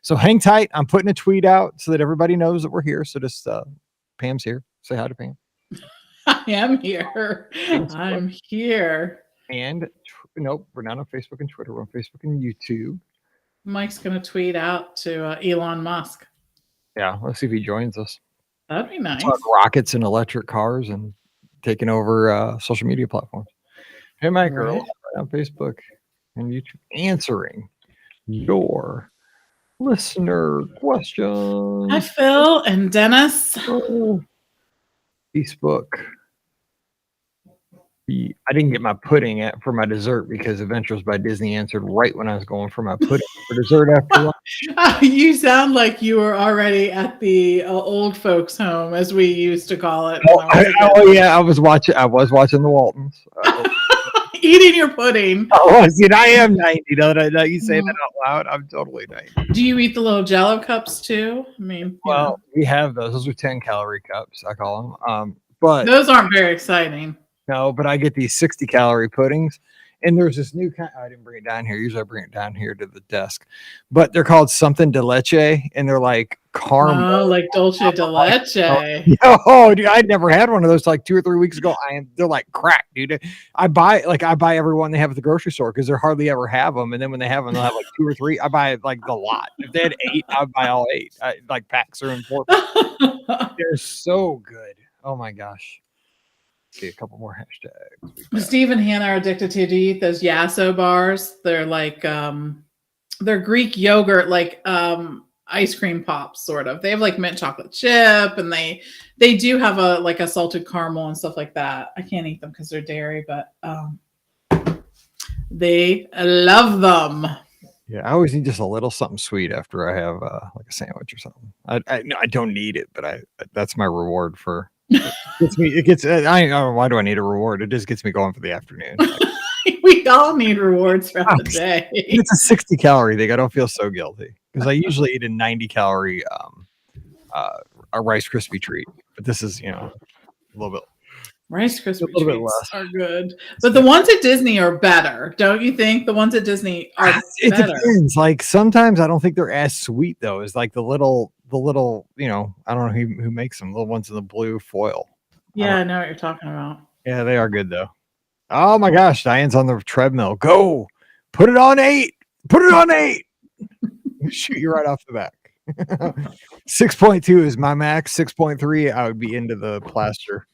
So hang tight. I'm putting a tweet out so that everybody knows that we're here. So just Pam's here. Say hi to Pam. I am here. I'm here. And nope, we're not on Facebook and Twitter. We're on Facebook and YouTube. Mike's going to tweet out to Elon Musk. Yeah, let's see if he joins us. That'd be nice. Talk rockets and electric cars and taking over social media platforms. Hey, Mike, right on Facebook and YouTube, answering your listener questions. Hi, Phil and Dennis. Facebook. I didn't get my pudding for my dessert because Adventures by Disney answered right when I was going for my pudding for dessert after lunch. You sound like you were already at the old folks' home, as we used to call it. Yeah, I was watching the Waltons. Eating your pudding. Oh, I am 90. Now that you say that out loud, I'm totally 90. Do you eat the little Jell-O cups too? I mean, we have those. Those are 10-calorie cups, I call them. But those aren't very exciting. No, but I get these 60-calorie puddings, and there's this new kind. I didn't bring it down here. Usually I bring it down here to the desk, but they're called something de leche, and they're like caramel. Oh, like dulce de leche. Oh, dude, I'd never had one of those like 2 or 3 weeks ago. They're like crack, dude. I buy every one they have at the grocery store because they hardly ever have them, and then when they have them, they'll have like 2 or 3. I buy like the lot. If they had 8, I'd buy all 8. Like packs are important. They're so good. Oh my gosh. See a couple more hashtags. Steve and Hannah are addicted to eat those Yasso bars. They're like they're Greek yogurt, like ice cream pops, sort of. They have like mint chocolate chip, and they do have a salted caramel and stuff like that. I can't eat them because they're dairy, but they love them. Yeah, I always need just a little something sweet after I have like a sandwich or something. I don't need it, but that's my reward for. It gets me. I don't know, why do I need a reward? It just gets me going for the afternoon. We all need rewards throughout the day. It's a 60-calorie thing. I don't feel so guilty because I usually eat a 90-calorie a Rice Krispie treat, but this is a little bit. Rice Krispie treats are good, but the ones at Disney are better, don't you think? The ones at Disney are better. It depends. Like sometimes I don't think they're as sweet though as like the little, I don't know who makes them, the ones in the blue foil. Yeah, I know what you're talking about. Yeah, they are good though. Oh my gosh, Diane's on the treadmill. Go, put it on 8. Put it on 8. Shoot you right off the back. 6.2 is my max. 6.3, I would be into the plaster.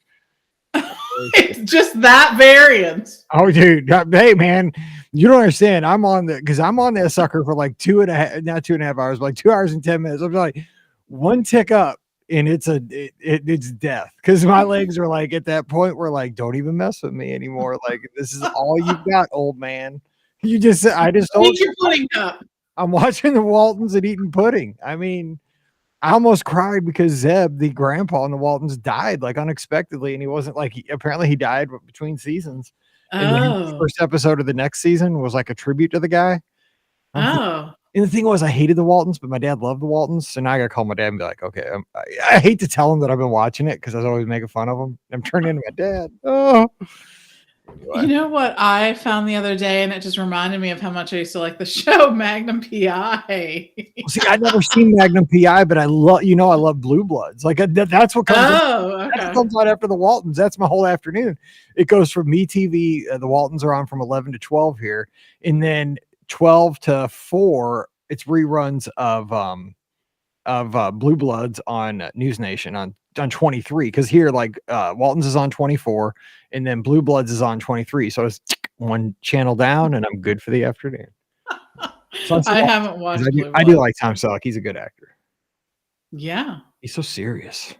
It's just that variant. Oh, dude. Hey, man, you don't understand. I'm on that sucker for like 2.5 hours, like 2 hours and 10 minutes. I'm like one tick up and it's death. Because my legs are like at that point where like, don't even mess with me anymore. Like this is all you've got, old man. I just eat your pudding cup. I'm watching the Waltons and eating pudding. I mean, I almost cried because Zeb, the grandpa in the Waltons, died like unexpectedly, and he wasn't like apparently he died between seasons. And then the first episode of the next season was like a tribute to the guy. And the thing was, I hated the Waltons, but my dad loved the Waltons, so now I gotta call my dad and be like, okay, I hate to tell him that I've been watching it because I was always making fun of him. I'm turning into my dad. Oh. You know what I found the other day, and it just reminded me of how much I used to like the show Magnum PI. See, I've never seen Magnum PI, but I love Blue Bloods. Like that's what comes. That's what comes out after the Waltons. That's my whole afternoon. It goes from MeTV. The Waltons are on from 11 to 12 here, and then 12 to 4. It's reruns of Blue Bloods on News Nation on 23, because here like Waltons is on 24 and then Blue Bloods is on 23, so it's one channel down and I'm good for the afternoon. So I haven't watched I do like Tom Selleck. He's a good actor. Yeah, he's so serious.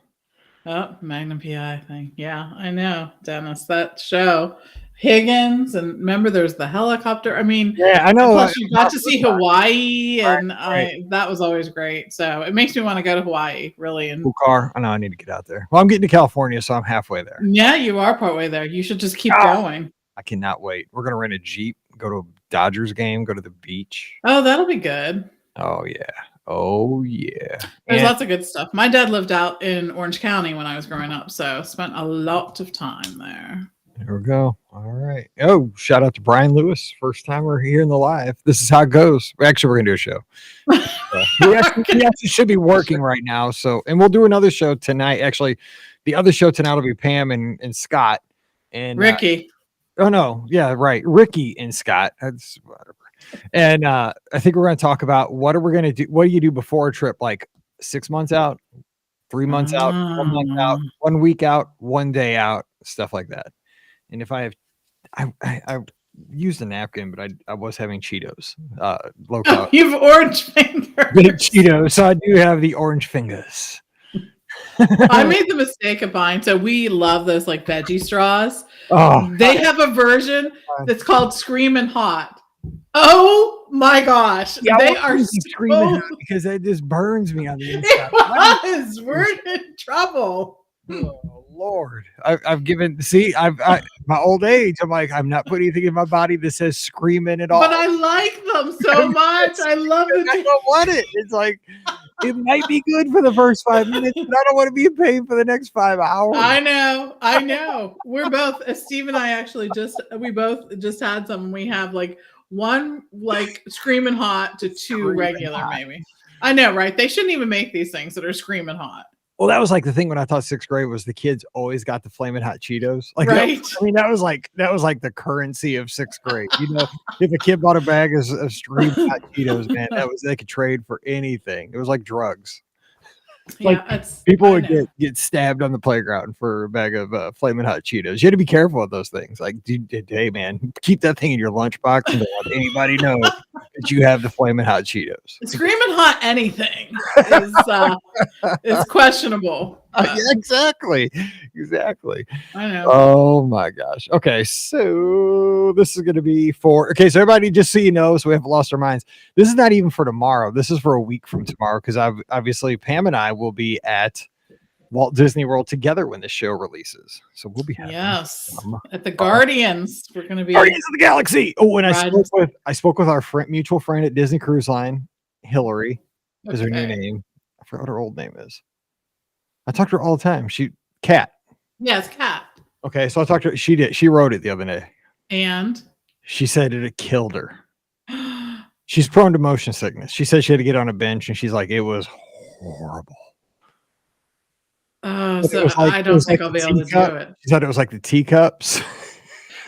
Oh, Magnum PI thing. Yeah, I know, Dennis, that show. Higgins, and remember there's the helicopter. I mean, yeah, I know. Plus you got to see Hawaii, and that was always great. So it makes me want to go to Hawaii, really. And cool car. I know I need to get out there. Well, I'm getting to California, so I'm halfway there. Yeah, you are partway there. You should just keep going. I cannot wait. We're gonna rent a Jeep, go to a Dodgers game, go to the beach. Oh, that'll be good. Oh yeah. Oh yeah. There's lots of good stuff. My dad lived out in Orange County when I was growing up, so spent a lot of time there. There we go. All right. Oh, shout out to Brian Lewis, first timer here in the live. This is how it goes. Actually, we're gonna do a show. We actually should be working right now. So, and we'll do another show tonight. Actually, the other show tonight will be Pam and Scott and Ricky. Oh no, yeah, right. Ricky and Scott. That's whatever. And I think we're going to talk about what are we going to do? What do you do before a trip? Like 6 months out, 3 months out, 1 month out, 1 week out, 1 day out, stuff like that. And if I have, I used a napkin, but I was having Cheetos. Low carb. You've orange fingers. Big Cheetos. So I do have the orange fingers. I made the mistake of buying. So we love those like veggie straws. Oh, they have a version that's called Screamin' Hot. Oh my gosh. Yeah, they are screaming hot because it just burns me on the inside. It was. We're in trouble. Oh Lord. I've given my old age, I'm like, I'm not putting anything in my body that says screaming at all. But I like them so much. I love it. I don't want it. It's like it might be good for the first 5 minutes, but I don't want to be in pain for the next 5 hours. I know. We're both Steve and I actually we both just had some. We have like one like screaming hot to two regular hot. Maybe. I know, right? They shouldn't even make these things that are screaming hot. Well, that was like the thing when I taught sixth grade was the kids always got the flaming hot Cheetos. Like, right. That was like the currency of sixth grade. You know, if a kid bought a bag of screaming hot Cheetos, man, they could trade for anything. It was like drugs. Like people would get stabbed on the playground for a bag of flaming hot Cheetos. You had to be careful with those things. Like, hey man, keep that thing in your lunchbox and don't let anybody know that you have the flaming hot Cheetos. Screaming hot anything is questionable. Yeah, exactly. I know. Oh my gosh. Okay, so this is going to be so everybody, just so you know, so we haven't lost our minds. This is not even for tomorrow. This is for a week from tomorrow because obviously Pam and I will be at Walt Disney World together when the show releases. So we'll be having at the Guardians. We're going to be Guardians of the Galaxy. Oh, and I spoke with our mutual friend at Disney Cruise Line, Hillary, is her new name. I forgot what her old name is. I talk to her all the time. Kat. Yes, Kat. Okay, so I talked to her. She wrote it the other day. And? She said it had killed her. She's prone to motion sickness. She said she had to get on a bench, and she's like, it was horrible. Oh, so I don't think I'll be able to do it. She said it was like the teacups.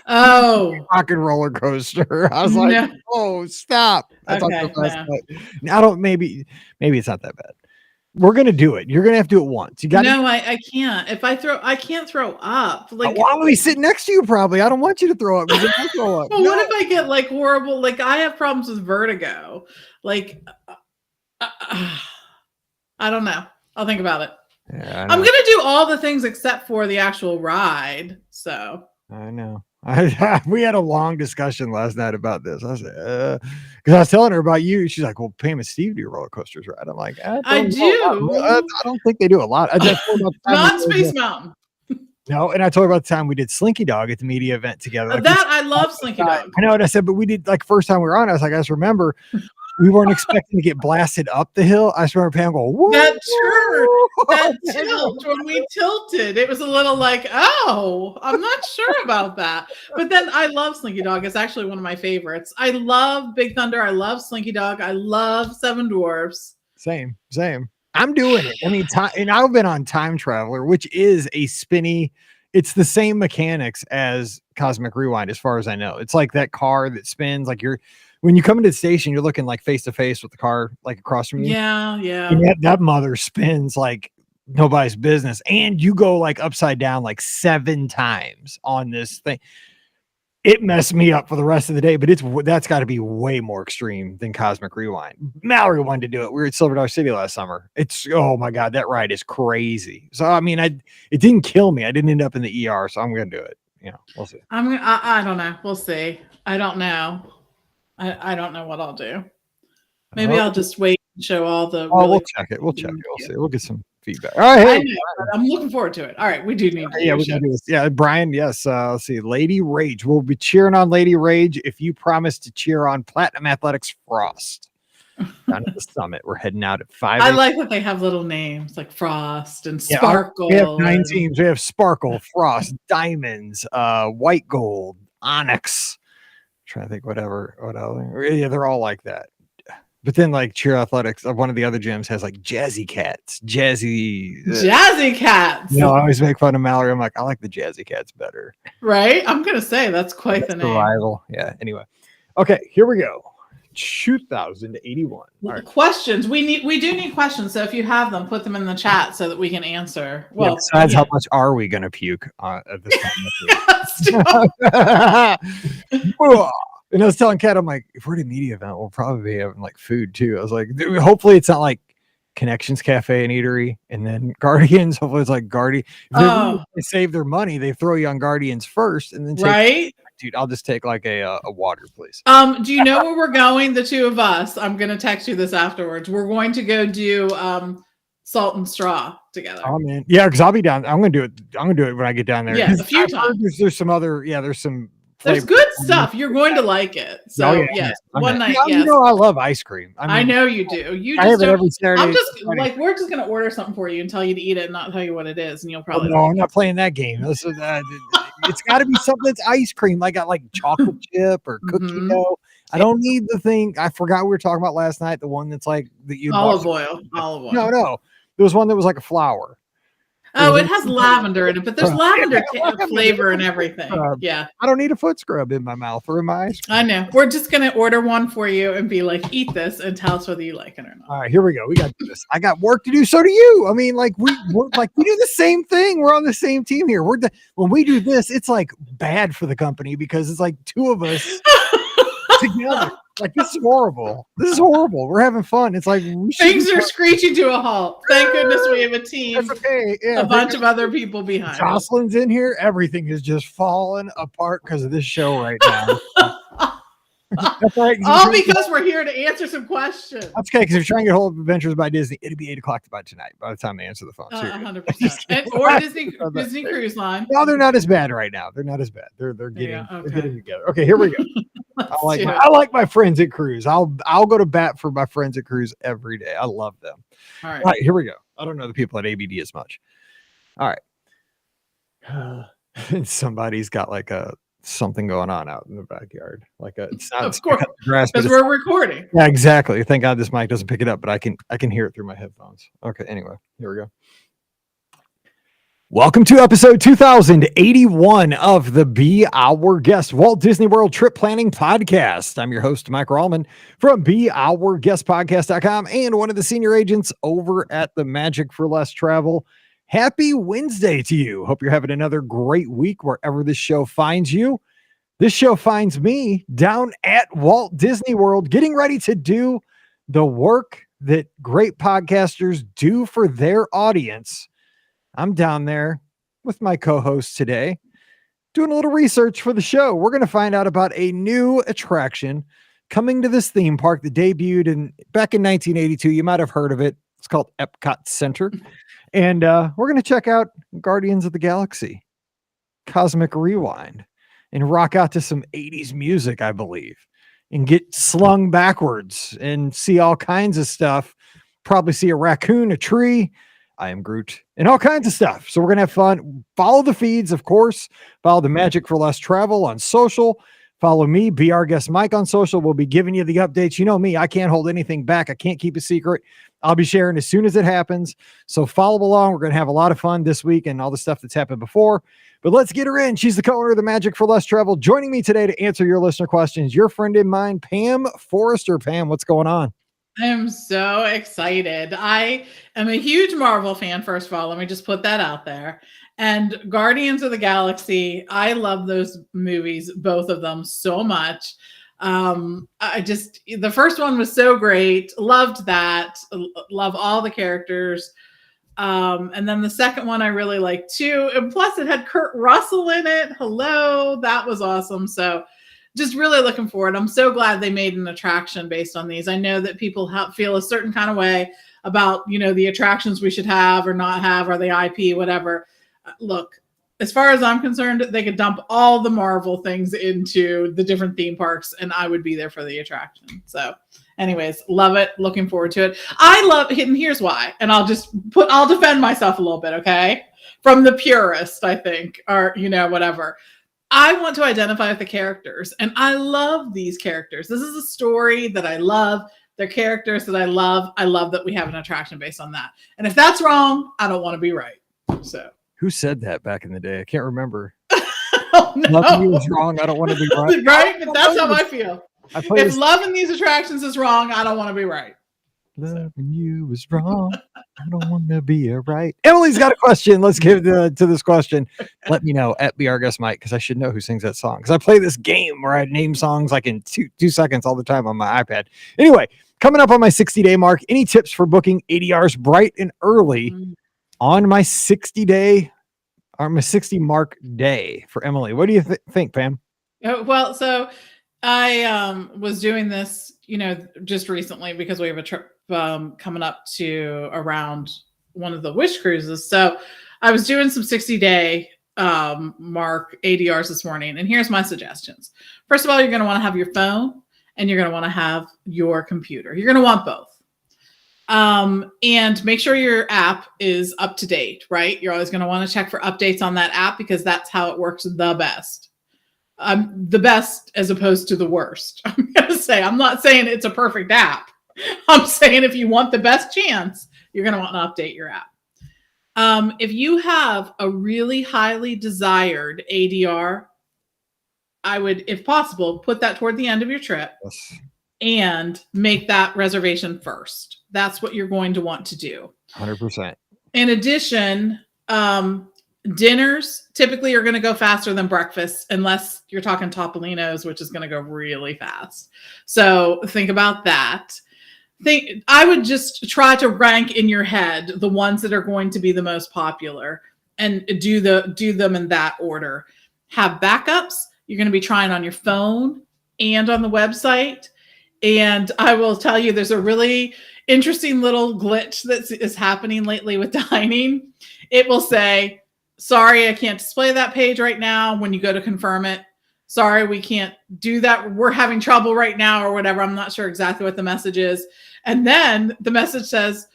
Oh. Rock and roller coaster. I was like, oh, stop. I talked to her last night. Maybe it's not that bad. We're gonna do it. You're gonna have to do it once. You got I can't. I can't throw up. Like, why would we sit next to you? Probably. I don't want you to throw up. Well, what if I get like horrible? Like, I have problems with vertigo. Like, I don't know. I'll think about it. Yeah, I'm gonna do all the things except for the actual ride. So I know. We had a long discussion last night about this. I said, because I was telling her about you. She's like, well, Pam and Steve do roller coasters, right? I'm like, I do. I don't think they do a lot. Not Space Mountain. No, and I told her about the time we did Slinky Dog at the media event together. Like, I love Slinky Dog. I know what I said, but we did like first time we were on. I was like, I just remember we weren't expecting to get blasted up the hill. I just remember Pam go, whoa. That tilt when we tilted, it was a little like, oh, I'm not sure about that. But then I love Slinky Dog. It's actually one of my favorites. I love Big Thunder. I love Slinky Dog. I love Seven Dwarfs. Same. I'm doing it. I mean, and I've been on Time Traveler, which is a spinny. It's the same mechanics as Cosmic Rewind, as far as I know. It's like that car that spins. Like when you come into the station, you're looking like face to face with the car, like across from you. Yeah. And that mother spins like nobody's business, and you go like upside down like 7 times on this thing. It messed me up for the rest of the day, but that's got to be way more extreme than Cosmic Rewind. Mallory wanted to do it. We were at Silver Dollar City last summer. Oh my God, that ride is crazy. So I mean, it didn't kill me. I didn't end up in the ER, so I'm gonna do it. We'll see. I don't know. We'll see. I don't know. I don't know what I'll do. Maybe I'll just wait and show all the. We'll check it. We'll see. We'll get some feedback. All right. I'm looking forward to it. All right. We do need to. Yeah, we gotta do this. Yeah, Brian. Yes. Let's see. Lady Rage. We'll be cheering on Lady Rage if you promise to cheer on Platinum Athletics Frost. down at the summit. We're heading out at 5. I like that they have little names like Frost and Yeah, Sparkle. we have 9 teams. We have Sparkle, Frost, Diamonds, White Gold, Onyx. I'm trying to think what else. Yeah, they're all like that. But then like Cheer Athletics, one of the other gyms has like Jazzy Cats. Jazzy Cats. You know, I always make fun of Mallory. I'm like, I like the Jazzy Cats better. Right? I'm gonna say that's quite the name. Rival. Yeah. Anyway. Okay, here we go. 2081. Right. Questions. We do need questions. So if you have them, put them in the chat so that we can answer. Well, besides, how much are we gonna puke at this time? And I was telling Kat, I'm like, if we're at a media event, we'll probably be having like food too. I was like, hopefully it's not like Connections Cafe and Eatery and then Guardians. Hopefully it's like Guardian. If they save their money, they throw you on Guardians first and then right. Dude, I'll just take like a water, please. Do you know where we're going? The two of us. I'm gonna text you this afterwards. We're going to go do Salt and Straw together. Oh man, yeah, because I'll be down. I'm gonna do it. I'm gonna do it when I get down there. Yeah, a few times. There's some other. Yeah, there's some. There's good stuff. You're going to like it. So yes, one night. You know, I love ice cream. I know you do. I have it every Saturday. I'm just like, we're just gonna order something for you and tell you to eat it and not tell you what it is, and you'll probably. No, I'm not playing that game. This is, it's got to be something that's ice cream. Like got like chocolate chip or cookie dough. I don't need the thing. I forgot we were talking about last night. The one that's like that you olive oil. No. There was one that was like a flower. Oh, it has lavender in it, but there's lavender flavor and everything. Yeah. I don't need a foot scrub in my mouth or in my ice cream. I know. We're just going to order one for you and be like, eat this and tell us whether you like it or not. All right, here we go. We got to do this. I got work to do. So do you. I mean, like we do the same thing. We're on the same team here. When we do this, it's like bad for the company because it's like two of us together. Like, this is horrible. We're having fun. It's like things are screeching to a halt. Thank goodness we have a team. That's okay. Yeah, a bunch of other people behind. Jocelyn's in here. Everything is just falling apart because of this show right now. That's right. All because we're here to answer some questions. That's okay, because if you're trying to get hold of Adventures by Disney, it'll be 8 o'clock by tonight by the time they answer the phone. 100%. Or Disney Cruise Line. No, they're not as bad right now. They're not as bad. They're getting together. Okay, here we go. I like my friends at Cruise. I'll go to bat for my friends at Cruise every day. I love them. All right, here we go. I don't know the people at ABD as much. All right. Somebody's got like something going on out in the backyard. It's not of course, because we're recording. Yeah, exactly. Thank God this mic doesn't pick it up, but I can hear it through my headphones. Okay, anyway, here we go. Welcome to episode 2081 of the Be Our Guest Walt Disney World Trip Planning Podcast. I'm your host, Mike Rallman from BeOurGuestPodcast.com and one of the senior agents over at the Magic for Less Travel. Happy Wednesday to you. Hope you're having another great week wherever this show finds you. This show finds me down at Walt Disney World, getting ready to do the work that great podcasters do for their audience. I'm down there with my co-host today, doing a little research for the show. We're going to find out about a new attraction coming to this theme park that debuted back in 1982. You might have heard of it. It's called Epcot Center. And we're going to check out Guardians of the Galaxy, Cosmic Rewind, and rock out to some 80s music, I believe, and get slung backwards and see all kinds of stuff. Probably see a raccoon, a tree. I am Groot, and all kinds of stuff. So we're going to have fun. Follow the feeds, of course. Follow the Magic for Less Travel on social. Follow me, Be Our Guest Mike on social. We'll be giving you the updates. You know me, I can't hold anything back. I can't keep a secret. I'll be sharing as soon as it happens. So follow along. We're going to have a lot of fun this week and all the stuff that's happened before. But let's get her in. She's the co-owner of the Magic for Less Travel. Joining me today to answer your listener questions, your friend in mine, Pam Forrester. Pam, what's going on? I am so excited. I am a huge Marvel fan, first of all. Let me just put that out there. And Guardians of the Galaxy, I love those movies, both of them, so much. The first one was so great. Loved that. Love all the characters. And then the second one I really liked too. And plus it had Kurt Russell in it. Hello. That was awesome. So just really looking forward. I'm so glad they made an attraction based on these. I know that people feel a certain kind of way about, the attractions we should have or not have, or the IP, whatever. Look, as far as I'm concerned, they could dump all the Marvel things into the different theme parks and I would be there for the attraction. So Anyways, love it. Looking forward to it. I love it. And here's why. And I'll defend myself a little bit. Okay. From the purist, I think, or, whatever. I want to identify with the characters, and I love these characters. This is a story that I love. They're characters that I love. I love that we have an attraction based on that. And if that's wrong, I don't want to be right. So who said that back in the day? I can't remember. Oh, no. Nothing was wrong. I don't want to be right. Right? But that's how I feel. If loving these attractions is wrong, I don't want to be right. Loving you is wrong. I don't want to be right. Emily's got a question. Let's give to this question. Let me know at Our Guest Mike, because I should know who sings that song. Because I play this game where I name songs like in two seconds all the time on my iPad. Anyway, coming up on my 60-day mark, any tips for booking ADRs bright and early on my 60-day or my 60 mark day for Emily? What do you think, Pam? Well, so I was doing this, just recently because we have a trip coming up to around one of the Wish cruises. So I was doing some 60-day mark ADRs this morning. And here's my suggestions. First of all, you're going to want to have your phone and you're going to want to have your computer. You're going to want both. And make sure your app is up to date, right? You're always going to want to check for updates on that app because that's how it works the best. The best as opposed to the worst. I'm going to say, I'm not saying it's a perfect app. I'm saying if you want the best chance, you're going to want to update your app. If you have a really highly desired ADR, I would, if possible, put that toward the end of your trip and make that reservation first. That's what you're going to want to do. 100%. In addition, dinners typically are going to go faster than breakfast unless you're talking Topolino's, which is going to go really fast. So think about that. I would just try to rank in your head the ones that are going to be the most popular and do them in that order. Have backups. You're going to be trying on your phone and on the website. And I will tell you, there's a really interesting little glitch that is happening lately with dining. It will say, sorry, I can't display that page right now when you go to confirm it. Sorry, we can't do that. We're having trouble right now or whatever. I'm not sure exactly what the message is. And then the message says,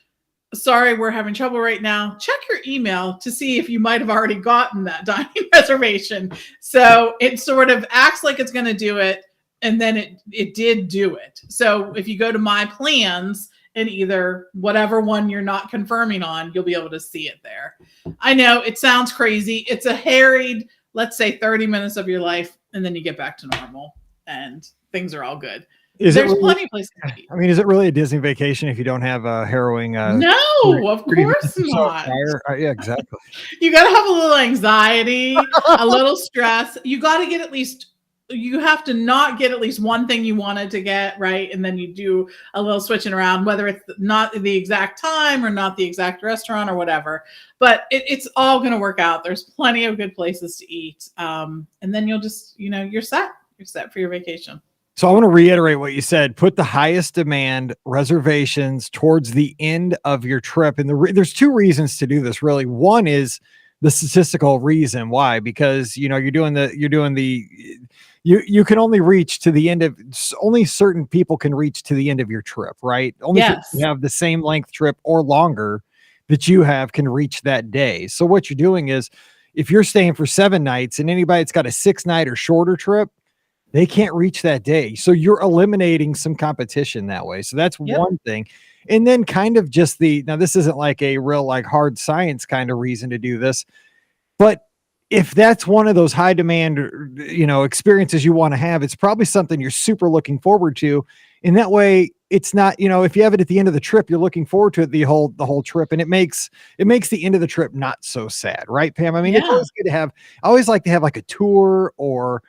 sorry, we're having trouble right now. Check your email to see if you might have already gotten that dining reservation. So it sort of acts like it's going to do it. And then it did do it. So if you go to my plans and either whatever one you're not confirming on, you'll be able to see it there. I know it sounds crazy. It's a harried, let's say 30 minutes of your life, and then you get back to normal and things are all good. There's plenty of places to eat. I mean, is it really a Disney vacation if you don't have a harrowing? No, of course not. Yeah, exactly. You got to have a little anxiety, a little stress. You have to not get at least one thing you wanted to get, right? And then you do a little switching around, whether it's not the exact time or not the exact restaurant or whatever. But it's all going to work out. There's plenty of good places to eat. And then you'll just, you're set. You're set for your vacation. So I want to reiterate what you said. Put the highest demand reservations towards the end of your trip. And there's two reasons to do this, really. One is the statistical reason why, because, you can only reach to the end of, only certain people can reach to the end of your trip, right? Only people who have the same length trip or longer that you have can reach that day. So what you're doing is, if you're staying for 7 nights and anybody that's got a 6-night or shorter trip, they can't reach that day. So you're eliminating some competition that way. So that's one thing. And then kind of just now this isn't like a real like hard science kind of reason to do this, but if that's one of those high demand, experiences you want to have, it's probably something you're super looking forward to. And that way it's not, if you have it at the end of the trip, you're looking forward to it the whole trip. And it makes the end of the trip not so sad. Right, Pam? I mean, it's always good to have, I always like to have like a tour or,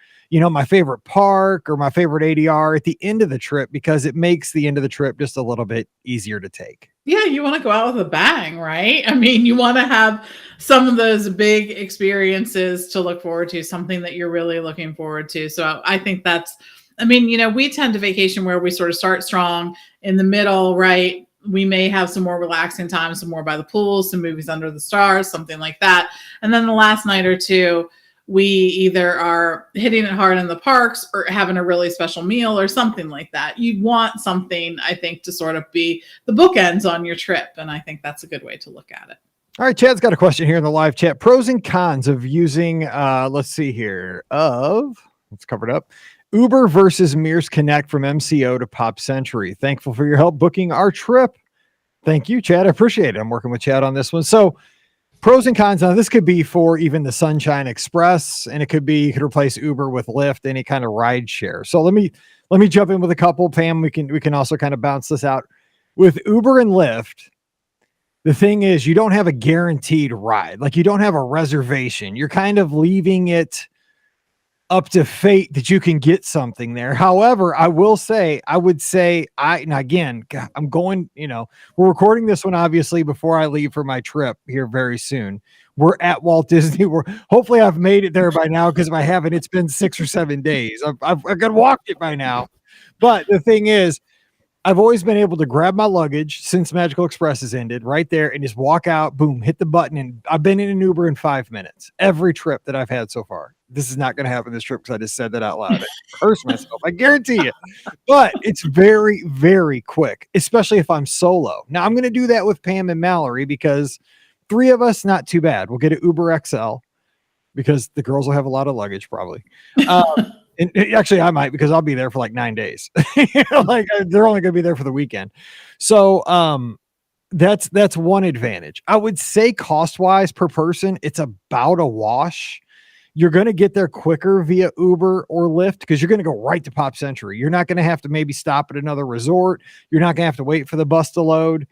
my favorite park or my favorite ADR at the end of the trip, because it makes the end of the trip just a little bit easier to take. Yeah, you want to go out with a bang, right? I mean, you want to have some of those big experiences to look forward to, something that you're really looking forward to. So I think we tend to vacation where we sort of start strong in the middle, right? We may have some more relaxing time, some more by the pool, some movies under the stars, something like that. And then the last night or two, we either are hitting it hard in the parks or having a really special meal or something like that. You'd want something, I think, to sort of be the bookends on your trip. And I think that's a good way to look at it. All right, Chad's got a question here in the live chat. Pros and cons of using, let's see here, let's cover it up. Uber versus Mears Connect from MCO to Pop Century. Thankful for your help booking our trip. Thank you, Chad. I appreciate it. I'm working with Chad on this one. So pros and cons. Now, this could be for even the Sunshine Express, and it could be, you could replace Uber with Lyft, any kind of ride share. So let me jump in with a couple. Pam, we can also kind of bounce this out. With Uber and Lyft, the thing is, you don't have a guaranteed ride. Like, you don't have a reservation. You're kind of leaving it up to fate that you can get something there. However, I would say, and again, God, I'm going, we're recording this one obviously before I leave for my trip here very soon. We're at Walt Disney. Hopefully I've made it there by now, because if I haven't, it's been 6 or 7 days. I've walked it by now. But the thing is, I've always been able to grab my luggage since Magical Express has ended right there and just walk out, boom, hit the button. And I've been in an Uber in 5 minutes. Every trip that I've had so far. This is not going to happen this trip because I just said that out loud. I curse myself. I guarantee you. But it's very, very quick, especially if I'm solo. Now, I'm going to do that with Pam and Mallory because 3 of us, not too bad. We'll get an Uber XL because the girls will have a lot of luggage probably. And actually, I might, because I'll be there for like 9 days. Like, they're only going to be there for the weekend. So that's one advantage. I would say cost-wise per person, it's about a wash. You're going to get there quicker via Uber or Lyft because you're going to go right to Pop Century. You're not going to have to maybe stop at another resort. You're not going to have to wait for the bus to load.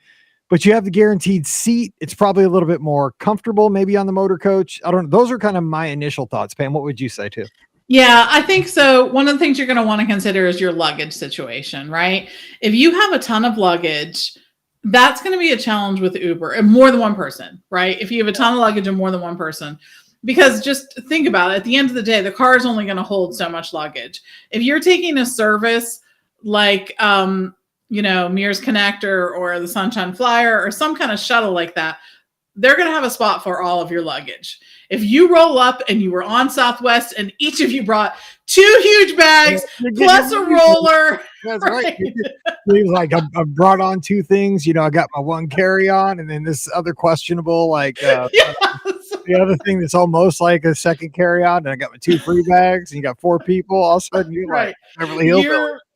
But you have the guaranteed seat. It's probably a little bit more comfortable maybe on the motor coach. I don't know. Those are kind of my initial thoughts. Pam, what would you say too? Yeah, I think so. One of the things you're going to want to consider is your luggage situation, right? If you have a ton of luggage, that's going to be a challenge with Uber and more than one person, right? If you have a ton of luggage and more than one person, because just think about it. At the end of the day, the car is only going to hold so much luggage. If you're taking a service like, Mears Connect or the Sunshine Flyer or some kind of shuttle like that, they're going to have a spot for all of your luggage. If you roll up and you were on Southwest and each of you brought 2 huge bags plus a roller. That's right. Like, I brought on 2 things. I got my 1 carry-on and then this other questionable, the other thing that's almost like a second carry-on. And I got my 2 free bags and you got 4 people. All of a sudden you're right. Like Beverly Hills.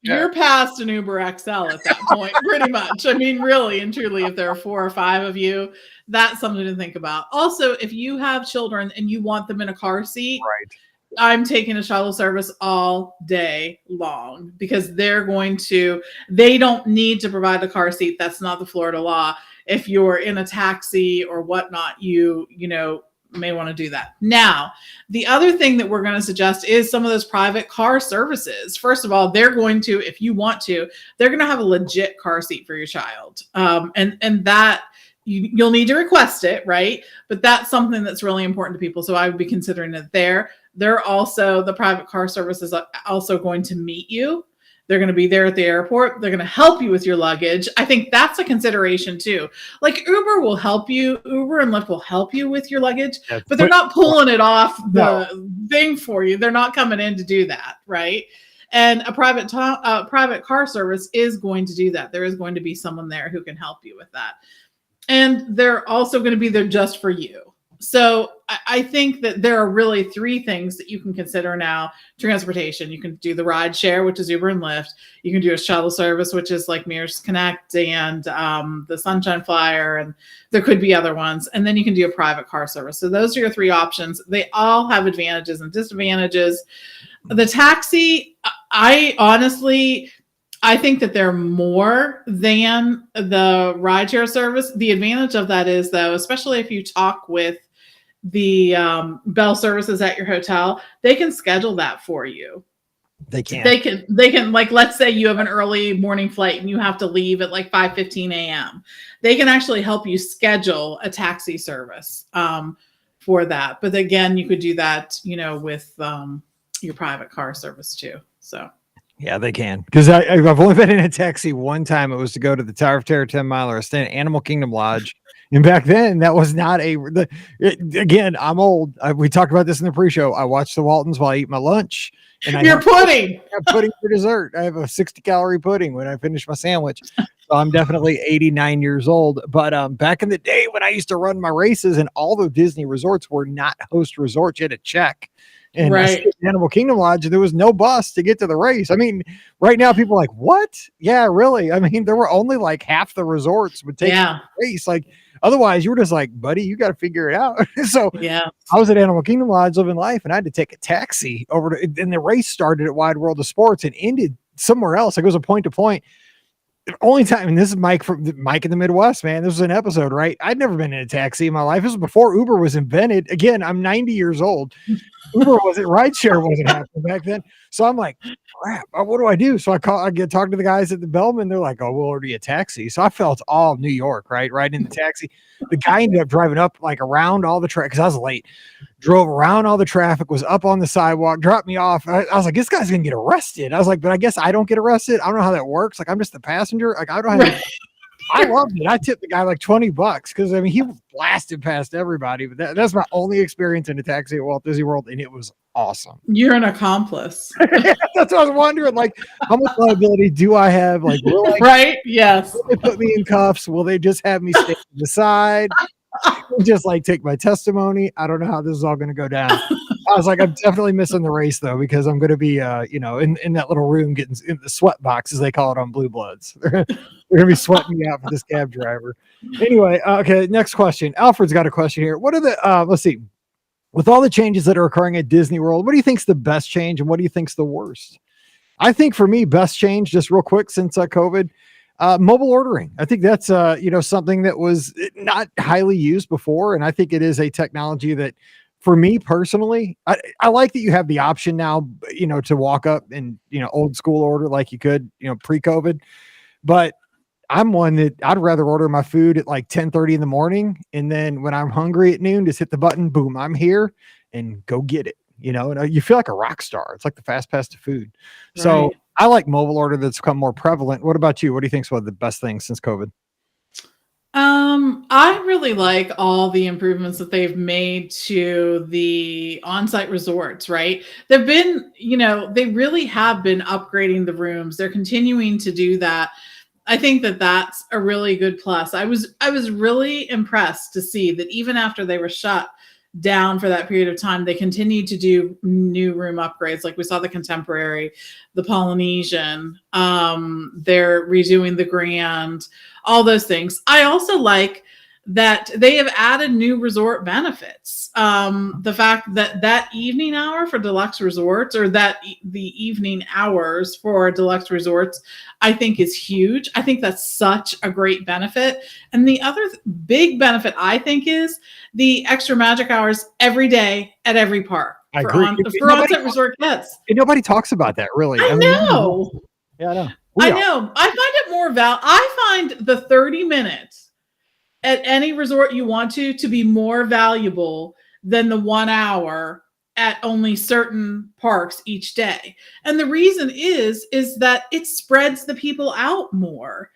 You're past an Uber XL at that point, pretty much. I mean, really and truly, if there are 4 or 5 of you, that's something to think about. Also, if you have children and you want them in a car seat, right, I'm taking a shuttle service all day long because they don't need to provide a car seat. That's not the Florida law. If you're in a taxi or whatnot, you may want to do that. Now, the other thing that we're going to suggest is some of those private car services. First of all, they're going to, if you want to, they're going to have a legit car seat for your child. And that you'll need to request it, right? But that's something that's really important to people. So I would be considering it there. The private car service is also going to meet you. They're going to be there at the airport. They're going to help you with your luggage. I think that's a consideration too. Like Uber will help you. Uber and Lyft will help you with your luggage, but they're not pulling it off the thing for you. They're not coming in to do that, right? And a private car service is going to do that. There is going to be someone there who can help you with that. And they're also going to be there just for you. So I think that there are really 3 things that you can consider now. Transportation. You can do the ride share, which is Uber and Lyft. You can do a shuttle service, which is like Mears Connect and the Sunshine Flyer. And there could be other ones. And then you can do a private car service. So those are your 3 options. They all have advantages and disadvantages. The taxi, I think that they're more than the rideshare service. The advantage of that is, though, especially if you talk with the Bell services at your hotel, they can schedule that for you. They can like, let's say you have an early morning flight and you have to leave at like 5:15 a.m. They can actually help you schedule a taxi service for that. But again, you could do that, with your private car service too. So. Yeah, they can. Because I've only been in a taxi one time. It was to go to the Tower of Terror 10 miler, stay at Animal Kingdom Lodge. And back then, that was not again, I'm old. We talked about this in the pre-show. I watch the Waltons while I eat my lunch. And Your pudding. I have pudding for dessert. I have a 60-calorie pudding when I finish my sandwich. So I'm definitely 89 years old. But back in the day when I used to run my races, and all the Disney resorts were not host resorts, you had to check. And right. Animal Kingdom Lodge, there was no bus to get to the race. I mean, right now people are like, what? Yeah, really? I mean, there were only like half the resorts would take the race. Like, otherwise, you were just like, buddy, you got to figure it out. So I was at Animal Kingdom Lodge living life, and I had to take a taxi over to, and the race started at Wide World of Sports and ended somewhere else. Like, it was a point to point. Only time, and this is Mike in the Midwest, man. This was an episode, right? I'd never been in a taxi in my life. This was before Uber was invented. Again, I'm 90 years old. Uber wasn't, rideshare wasn't happening back then. So I'm like, crap, what do I do? So I get talking to the guys at the Bellman. They're like, oh, we'll order you a taxi. So I felt all New York, right in the taxi. The guy ended up driving up like around all the traffic because I was late. Drove around all the traffic, was up on the sidewalk, dropped me off. I was like, this guy's gonna get arrested. I was like, but I guess I don't get arrested. I don't know how that works. Like, I'm just the passenger. Like, I don't have. I loved it. I tipped the guy like $20 because I mean he blasted past everybody. But that's my only experience in a taxi at Walt Disney World, and it was awesome. You're an accomplice. That's what I was wondering. Like, how much liability do I have? Like, right? Yes. Will they put me in cuffs? Will they just have me stay to the side? Just like take my testimony. I don't know how this is all going to go down. I was like, I'm definitely missing the race though, because I'm going to be, in that little room getting in the sweat box, as they call it on Blue Bloods. They're going to be sweating me out for this cab driver. Anyway, okay. Next question. Alfred's got a question here. What are the, let's see, with all the changes that are occurring at Disney World, what do you think's the best change and what do you think's the worst? I think for me, best change, just real quick, since COVID, mobile ordering. I think that's, something that was not highly used before. And I think it is a technology that, for me personally, I like that you have the option now, to walk up and, old school order like you could, pre-COVID. But I'm one that I'd rather order my food at like 10:30 in the morning. And then when I'm hungry at noon, just hit the button, boom, I'm here, and go get it. And you feel like a rock star. It's like the fast pass to food. Right. So I like mobile order that's become more prevalent. What about you? What do you think is one of the best things since COVID? I really like all the improvements that they've made to the on-site resorts, right? They've been, they really have been upgrading the rooms. They're continuing to do that. I think that that's a really good plus. I was really impressed to see that even after they were shut down for that period of time, they continued to do new room upgrades. Like we saw the Contemporary, the Polynesian, they're redoing the Grand, all those things. I also like that they have added new resort benefits. The fact that evening hour for deluxe resorts, or the evening hours for deluxe resorts, I think is huge. I think that's such a great benefit. And the other big benefit I think is the extra magic hours every day at every park. I agree. For on-site resort guests. Nobody talks about that, really. I know. Yeah, I know. I know. I find it more I find the 30 minutes at any resort you want to be more valuable than the 1 hour at only certain parks each day. And the reason is that it spreads the people out more.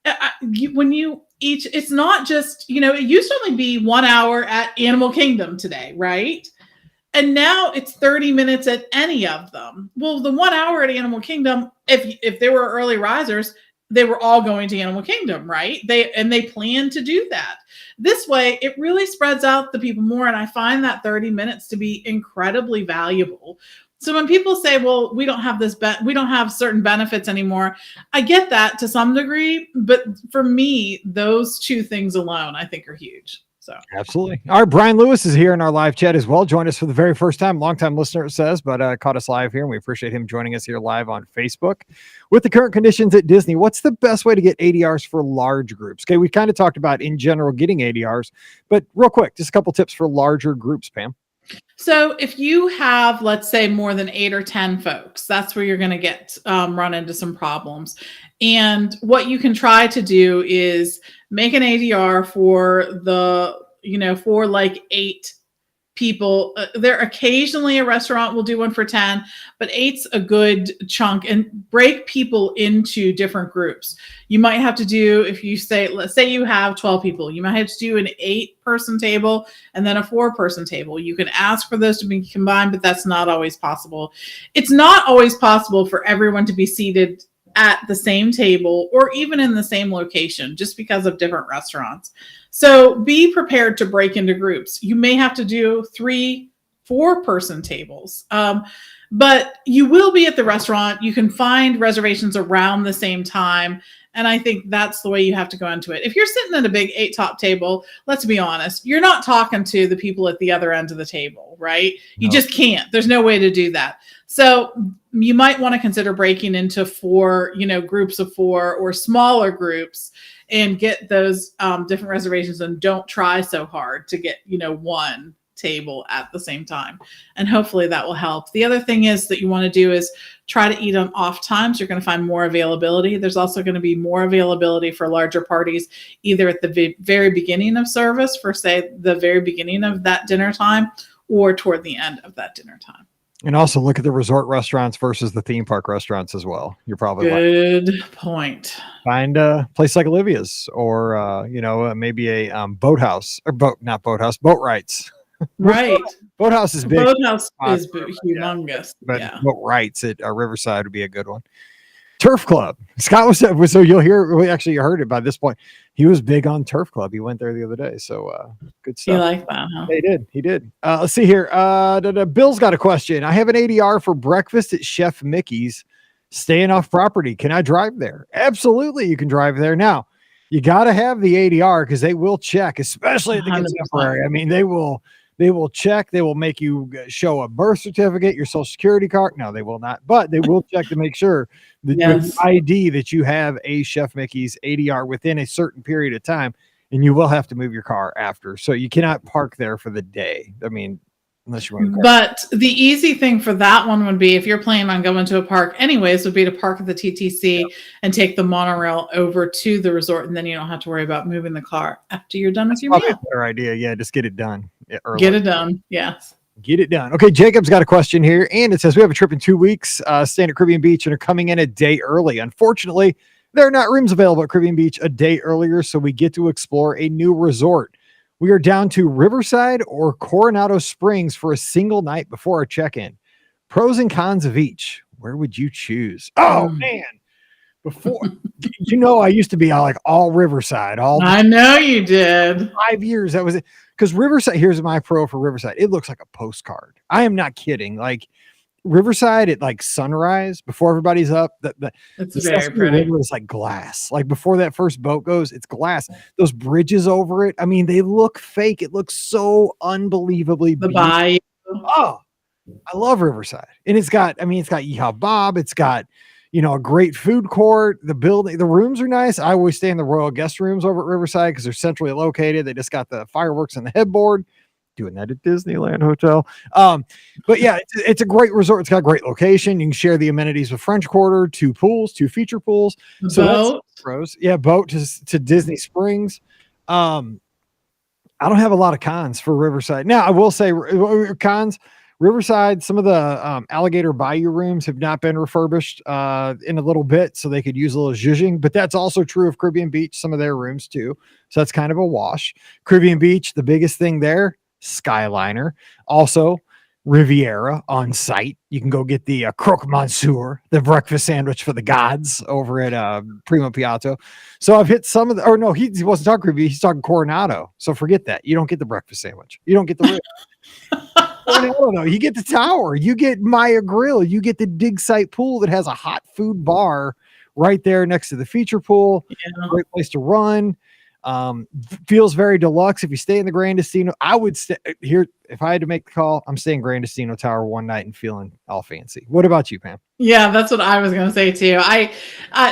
It's not just, it used to only be 1 hour at Animal Kingdom today, right? And now it's 30 minutes at any of them. Well, the 1 hour at Animal Kingdom, if there were early risers, they were all going to Animal Kingdom, right? They plan to do that. This way, it really spreads out the people more. And I find that 30 minutes to be incredibly valuable. So when people say, well, we don't have we don't have certain benefits anymore, I get that to some degree. But for me, those two things alone, I think are huge. So absolutely. All right. Brian Lewis is here in our live chat as well. Joined us for the very first time. Longtime listener, it says, but caught us live here. And we appreciate him joining us here live on Facebook. With the current conditions at Disney, what's the best way to get ADRs for large groups? Okay. We kind of talked about in general getting ADRs, but real quick, just a couple tips for larger groups, Pam. So if you have, let's say, more than 8 or 10 folks, that's where you're going to get run into some problems. And what you can try to do is make an ADR for for like 8 people. There occasionally a restaurant will do one for 10, but 8's a good chunk, and break people into different groups. You might have to do, if you say, let's say you have 12 people, you might have to do an 8-person table and then a 4-person table. You can ask for those to be combined, but that's not always possible. It's not always possible for everyone to be seated at the same table or even in the same location, just because of different restaurants. So be prepared to break into groups. You may have to do 3, 4-person tables. But you will be at the restaurant. You can find reservations around the same time. And I think that's the way you have to go into it. If you're sitting at a big 8-top table, let's be honest, you're not talking to the people at the other end of the table, right? You just can't. There's no way to do that. So you might want to consider breaking into 4, groups of 4 or smaller groups and get those different reservations, and don't try so hard to get, one table at the same time. And hopefully that will help. The other thing is that you want to do is try to eat on off times. You're going to find more availability. There's also going to be more availability for larger parties, either at the very beginning of service, for say the very beginning of that dinner time, or toward the end of that dinner time. And also look at the resort restaurants versus the theme park restaurants as well. You're probably good point. Find a place like Olivia's, or maybe a boathouse, or boat rights. Right. Boathouse is big. Boathouse is humongous. But boat rights at Riverside would be a good one. Turf Club. Scott was so you'll hear. We actually heard it by this point. He was big on Turf Club. He went there the other day. So good stuff. You like that, huh? He did. Let's see here. Bill's got a question. I have an ADR for breakfast at Chef Mickey's, staying off property. Can I drive there? Absolutely, you can drive there. Now, you got to have the ADR because they will check, especially at the 100%. Contemporary. I mean, they will check. They will make you show a birth certificate, your social security card. No, they will not, but they will check to make sure that your ID that you have a Chef Mickey's ADR within a certain period of time, and you will have to move your car after. So you cannot park there for the day. I mean, unless you want to. But the easy thing for that one would be, if you're planning on going to a park anyways, would be to park at the TTC and take the monorail over to the resort, and then you don't have to worry about moving the car after you're done with your meal. Better idea. Yeah, just get it done. Early. Get it done. Yes. Get it done. Okay, Jacob's got a question here, and it says, we have a trip in 2 weeks, staying at Caribbean Beach, and are coming in a day early. Unfortunately, there are not rooms available at Caribbean Beach a day earlier, so we get to explore a new resort. We are down to Riverside or Coronado Springs for a single night before our check-in. Pros and cons of each. Where would you choose? Oh, man. Before, I used to be all Riverside. I know you did. 5 years. That was it. Because Riverside, here's my pro for Riverside. It looks like a postcard. I am not kidding. Like Riverside at sunrise, before everybody's up, it's very pretty. It's like glass. Like before that first boat goes, it's glass. Those bridges over it, I mean, they look fake. It looks so unbelievably beautiful. Bayou. Oh, I love Riverside. And it's got Yeehaw Bob. It's got, a great food court. The rooms are nice. I always stay in the Royal Guest Rooms over at Riverside because they're centrally located. They just got the fireworks and the headboard. Doing that at Disneyland Hotel. But yeah, it's a great resort. It's got a great location. You can share the amenities with French Quarter, 2 pools, 2 feature pools. So boat. That's pros. Yeah, boat to Disney Springs. I don't have a lot of cons for Riverside. Now, I will say cons. Riverside, some of the alligator bayou rooms have not been refurbished in a little bit, so they could use a little zhuzhing, but that's also true of Caribbean Beach, some of their rooms too. So that's kind of a wash. Caribbean Beach, the biggest thing there, Skyliner. Also, Riviera on site. You can go get the croque monsieur, the breakfast sandwich for the gods over at Primo Piatto. So I've hit some of the, he wasn't talking Caribbean, he's talking Coronado. So forget that. You don't get the breakfast sandwich. You don't get the Coronado, you get the tower. You get Maya Grill. You get the dig site pool that has a hot food bar right there next to the feature pool. Yeah. Great place to run. Feels very deluxe. If you stay in the Grandestino, I would stay here. If I had to make the call, I'm staying Grandestino Tower one night and feeling all fancy. What about you, Pam? Yeah, that's what I was going to say too.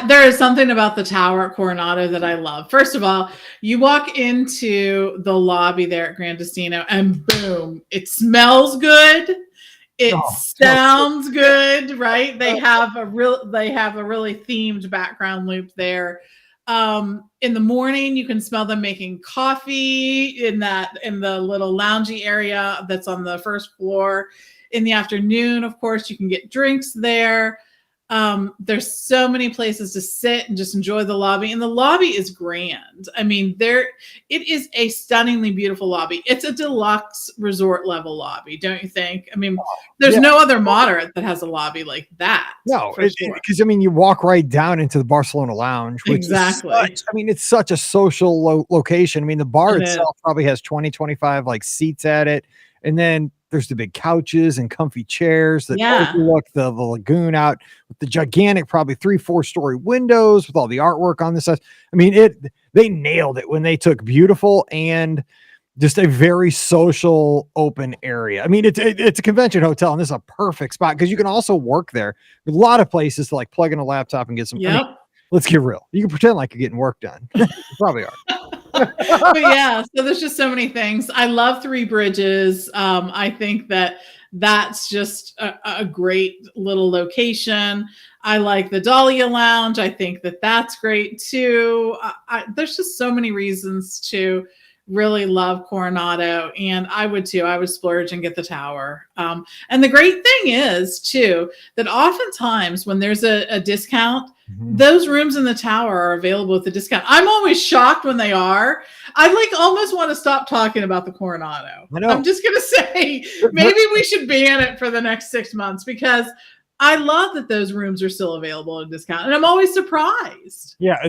There is something about the tower at Coronado that I love. First of all, you walk into the lobby there at Grandestino and boom, it smells good. It sounds good, right? They have a really themed background loop there. In the morning, you can smell them making coffee in the little loungy area that's on the first floor. In the afternoon, of course, you can get drinks there. There's so many places to sit and just enjoy the lobby, and the lobby is grand. I mean, it is a stunningly beautiful lobby. It's a deluxe resort level lobby, don't you think? I mean, there's no other moderate that has a lobby like that. No, because I mean, you walk right down into the Barcelona Lounge, which exactly. It's such a social location. I mean, the bar itself probably has 20, 25 like seats at it, and then there's the big couches and comfy chairs that overlook the lagoon out with the gigantic, probably 3-4 story windows with all the artwork on the side. I mean, they nailed it when they took beautiful and just a very social open area. I mean, it's a convention hotel, and this is a perfect spot because you can also work there. There's a lot of places to like plug in a laptop and get some. I mean, let's get real. You can pretend like you're getting work done. You probably are. But yeah, so there's just so many things. I love Three Bridges. I think that's just a great little location. I like the Dahlia Lounge. I think that's great too. There's just so many reasons to really love Coronado, and I would too. I would splurge and get the tower. And the great thing is too that oftentimes when there's a discount, those rooms in the tower are available with the discount. I'm always shocked when they are. I like almost want to stop talking about the Coronado. I'm just gonna say maybe we should ban it for the next 6 months because I love that those rooms are still available at a discount, and I'm always surprised. Yeah,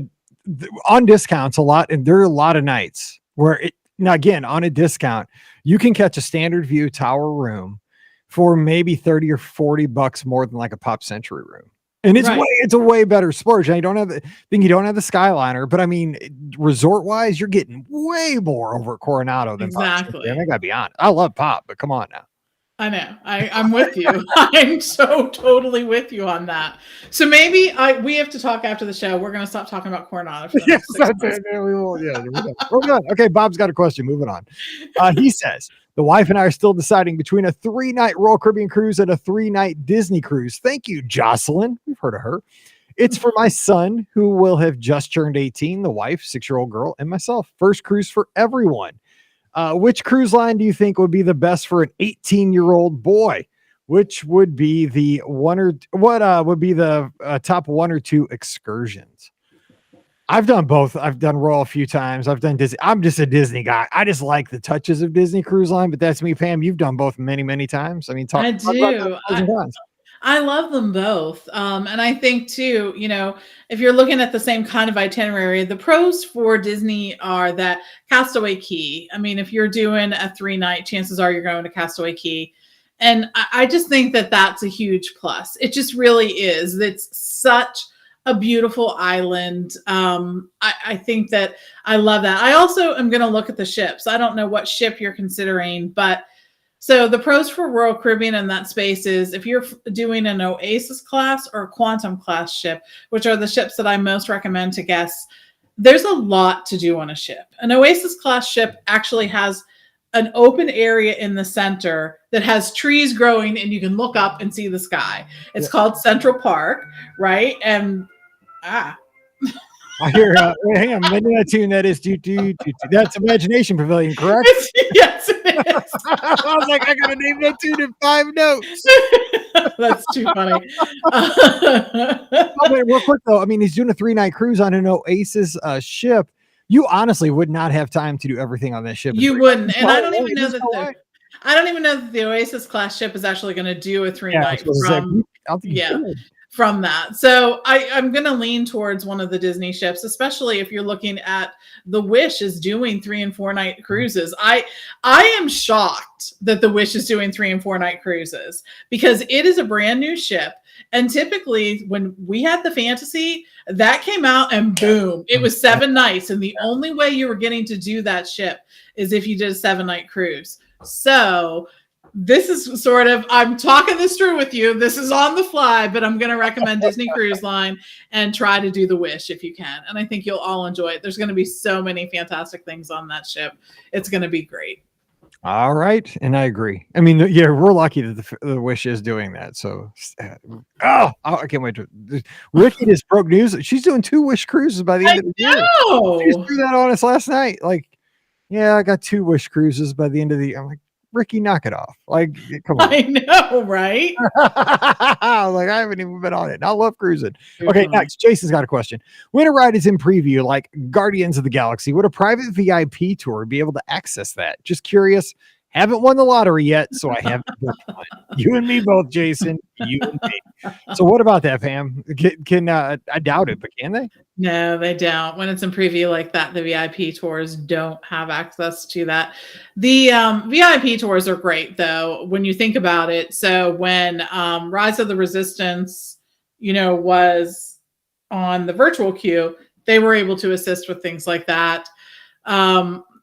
on discounts a lot, and there are a lot of nights where now again on a discount you can catch a standard view tower room for maybe $30 or $40 more than like a Pop Century room, and it's a way better splurge. And you don't have the Skyliner, but I mean resort wise you're getting way more over at Coronado than exactly. I gotta be honest, I love Pop, but come on now. I know. I'm with you. I'm so totally with you on that. So maybe we have to talk after the show. We're going to stop talking about Coronado. For the yes, that's it. We will. Yeah, we're good. Okay, Bob's got a question. Moving on. He says, the wife and I are still deciding between a 3-night Royal Caribbean cruise and a 3-night Disney cruise. Thank you, Jocelyn. We've heard of her. It's for my son, who will have just turned 18, the wife, 6-year-old girl, and myself. First cruise for everyone. Which cruise line do you think would be the best for an 18-year-old boy? Which would be the top 1 or 2 excursions? I've done both. I've done Royal a few times. I've done Disney. I'm just a Disney guy. I just like the touches of Disney Cruise Line, but that's me, Pam. You've done both many, many times. I mean, I do. I love them both. And I think too, if you're looking at the same kind of itinerary, the pros for Disney are that Castaway Cay. I mean, if you're doing a 3-night, chances are you're going to Castaway Cay. And I just think that that's a huge plus. It just really is. It's such a beautiful island. I think that I love that. I also am going to look at the ships. I don't know what ship you're considering, but so the pros for Royal Caribbean in that space is if you're doing an Oasis class or a Quantum class ship, which are the ships that I most recommend to guests, there's a lot to do on a ship. An Oasis class ship actually has an open area in the center that has trees growing and you can look up and see the sky. It's called Central Park, right? And I hear, hang on, that tune that is that's Imagination Pavilion, correct? Yes, it is. I was like, I gotta name that tune in 5 notes. That's too funny. Wait, real quick though, I mean, he's doing a 3-night cruise on an Oasis ship. You honestly would not have time to do everything on this ship. You wouldn't, and I don't even know that the Oasis class ship is actually going to do a 3-night from that. So I'm going to lean towards one of the Disney ships, especially if you're looking at the Wish is doing 3 and 4 night cruises. I am shocked that the Wish is doing 3 and 4 night cruises because it is a brand new ship. And typically when we had the Fantasy, that came out and boom, it was 7 nights. And the only way you were getting to do that ship is if you did a 7-night cruise. So this is sort of, I'm talking this through with you. This is on the fly, but I'm going to recommend Disney Cruise Line and try to do the Wish if you can. And I think you'll all enjoy it. There's going to be so many fantastic things on that ship. It's going to be great. All right, and I agree. I mean, yeah, we're lucky that the Wish is doing that. So, I can't wait to. Ricky just broke news. She's doing 2 Wish cruises by the end I of the year. She just know. threw that on us last night. Like, yeah, I got 2 Wish cruises by the end of the year. I'm like, Ricky, knock it off. Like, come on. I know, right? Like, I haven't even been on it. And I love cruising. Okay, next, Jason's got a question. When a ride is in preview, like Guardians of the Galaxy, would a private VIP tour be able to access that? Just curious. Haven't won the lottery yet, so I haven't booked one. You and me both, Jason. You and me. So what about that, Pam? Can I doubt it, but can they? No, they don't. When it's in preview like that, the VIP tours don't have access to that. The VIP tours are great, though, when you think about it. So when Rise of the Resistance, was on the virtual queue, they were able to assist with things like that.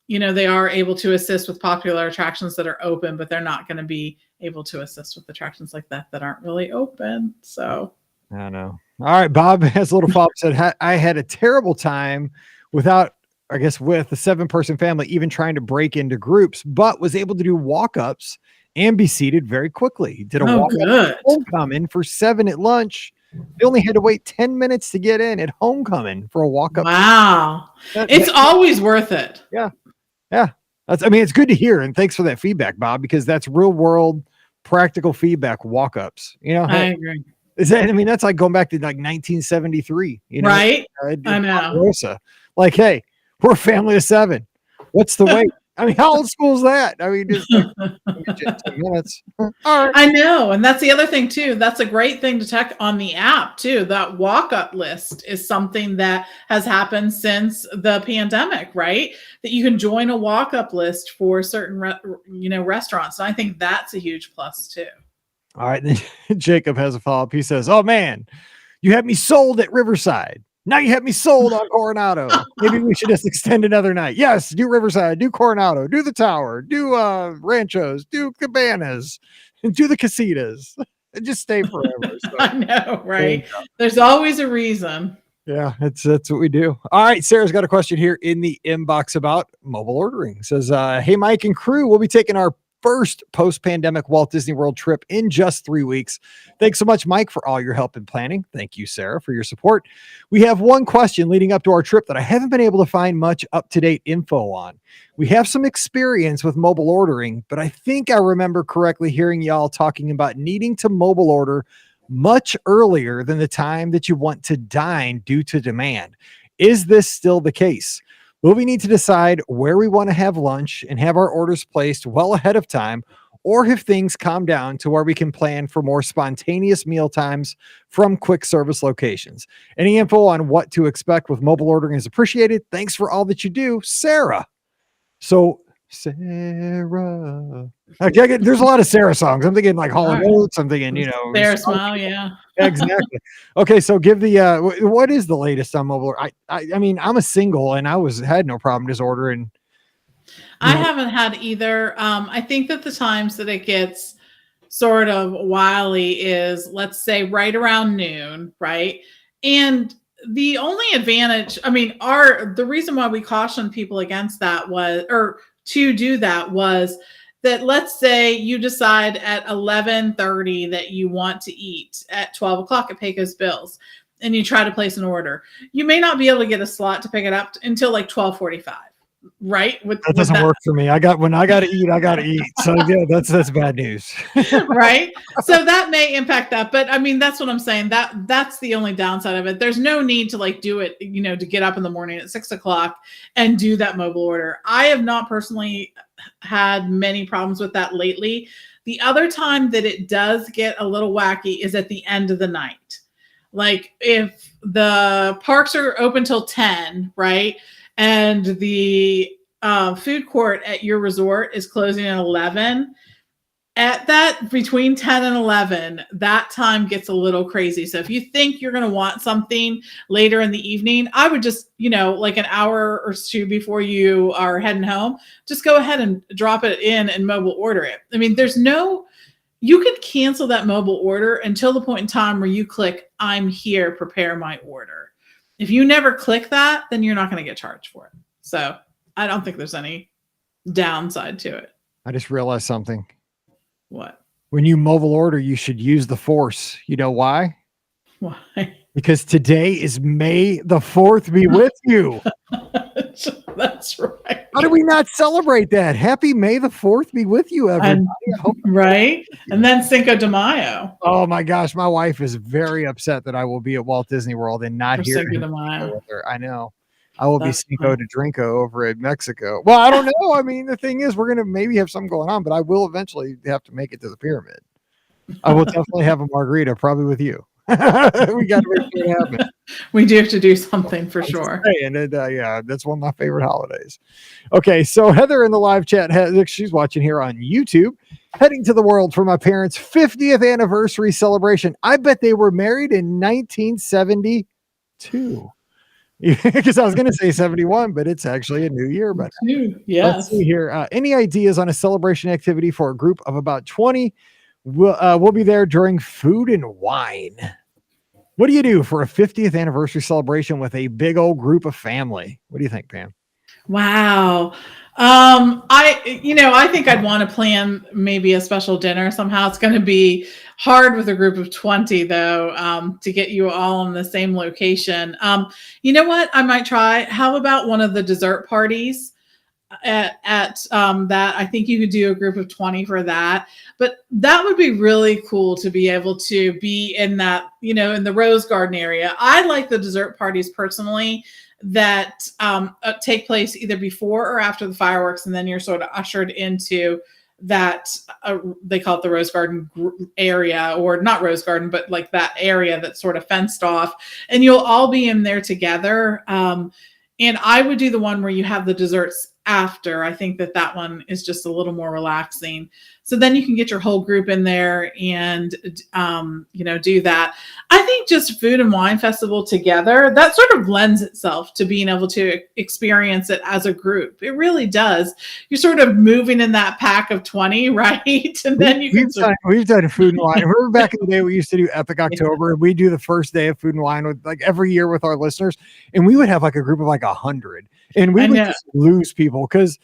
They are able to assist with popular attractions that are open, but they're not going to be able to assist with attractions like that aren't really open. So I know. All right, Bob has a little follow-up. Said I had a terrible time with a 7-person family, even trying to break into groups, but was able to do walk-ups and be seated very quickly. Did a walk-up at homecoming for 7 at lunch. They only had to wait 10 minutes to get in at homecoming for a walk-up. Wow. It's always worth it. Yeah. Yeah. It's good to hear. And thanks for that feedback, Bob, because that's real world practical feedback walk-ups. I agree. That's like going back to like 1973, right? I know. Rosa. Like, hey, we're a family of 7. What's the wait? How old school is that? Just like 10 minutes. All right. I know. And that's the other thing too. That's a great thing to check on the app too. That walk-up list is something that has happened since the pandemic, right? That you can join a walk-up list for certain, restaurants. And I think that's a huge plus too. All right. Then Jacob has a follow-up. He says, "Oh man, you had me sold at Riverside. Now you have me sold on Coronado. Maybe we should just extend another night. Yes, do Riverside, do Coronado, do the Tower, do Ranchos, do Cabanas, and do the Casitas. And just stay forever." So, I know, right? There's always a reason. Yeah, that's what we do. All right, Sarah's got a question here in the inbox about mobile ordering. It says, "Hey, Mike and crew, we'll be taking our first post-pandemic Walt Disney World trip in just 3 weeks. Thanks so much, Mike, for all your help in planning. Thank you, Sarah, for your support. We have one question leading up to our trip that I haven't been able to find much up-to-date info on. We have some experience with mobile ordering, but I think I remember correctly hearing y'all talking about needing to mobile order much earlier than the time that you want to dine due to demand. Is this still the case? Will we need to decide where we want to have lunch and have our orders placed well ahead of time, or have things calm down to where we can plan for more spontaneous meal times from quick service locations? Any info on what to expect with mobile ordering is appreciated. Thanks for all that you do, Sarah." So, Sarah. Okay, there's a lot of Sarah songs. I'm thinking like Hall & Oates. I'm thinking, Sarah Smile, yeah. Exactly. Okay, so give the what is the latest on mobile? I'm a single and had no problem just ordering. I haven't had either. I think that the times that it gets sort of wily is, let's say, right around noon, right? And the only advantage, the reason why we cautioned people against that to do that was that, let's say you decide at 11:30 that you want to eat at 12 o'clock at Pecos Bills, and you try to place an order. You may not be able to get a slot to pick it up until like 12:45. Right? That doesn't work for me. When I got to eat, I got to eat. So yeah, that's bad news. Right? So that may impact that. But that's what I'm saying. That's the only downside of it. There's no need to do it, to get up in the morning at 6 o'clock and do that mobile order. I have not personally had many problems with that lately. The other time that it does get a little wacky is at the end of the night. Like if the parks are open till 10, right? And the food court at your resort is closing at 11. At that, between 10 and 11, that time gets a little crazy. So if you think you're going to want something later in the evening, I would just, like an hour or two before you are heading home, just go ahead and drop it in and mobile order it. You could cancel that mobile order until the point in time where you click, "I'm here, prepare my order." If you never click that, then you're not going to get charged for it. So I don't think there's any downside to it. I just realized something. What? When you mobile order, you should use the Force. You know why? Why? Because today is May the 4th be with you. That's right. How do we not celebrate that? Happy May the 4th be with you, everybody. Right? And then Cinco de Mayo. Oh my gosh, my wife is very upset that I will be at Walt Disney World and not here Cinco de Mayo with her. I know. I will That's be Cinco de Drinko over in Mexico. Well, I don't know. I mean, the thing is, we're going to maybe have something going on, but I will eventually have to make it to the pyramid. I will definitely have a margarita, probably with you. We got to make sure it happens. We do have to do something for sure. And yeah, that's one of my favorite holidays. Okay, so Heather in the live chat, she's watching here on YouTube. Heading to the world for my parents' 50th anniversary celebration. I bet they were married in 1972. Because I was going to say 71, but it's actually a new year. But yes. Let's see here. Any ideas on a celebration activity for a group of about 20? We'll be there during food and wine. What do you do for a 50th anniversary celebration with a big old group of family? What do you think, Pam? Wow. I think I'd want to plan maybe a special dinner somehow. It's going to be hard with a group of 20 though, to get you all in the same location. You know what I might try? How about one of the dessert parties at that? I think you could do a group of 20 for that, but that would be really cool to be able to be in that, in the Rose Garden area. I like the dessert parties personally that take place either before or after the fireworks, and then you're sort of ushered into that they call it the Rose Garden area, or not Rose Garden, but like that area that's sort of fenced off, and you'll all be in there together. And I would do the one where you have the desserts after. I think that one is just a little more relaxing. So then you can get your whole group in there and, do that. I think just food and wine festival together, that sort of lends itself to being able to experience it as a group. It really does. You're sort of moving in that pack of 20, right? And then we've done food and wine. Remember back in the day, we used to do Epic October, and we do the first day of food and wine with like every year with our listeners. And we would have like a group of like 100, and we would just lose people because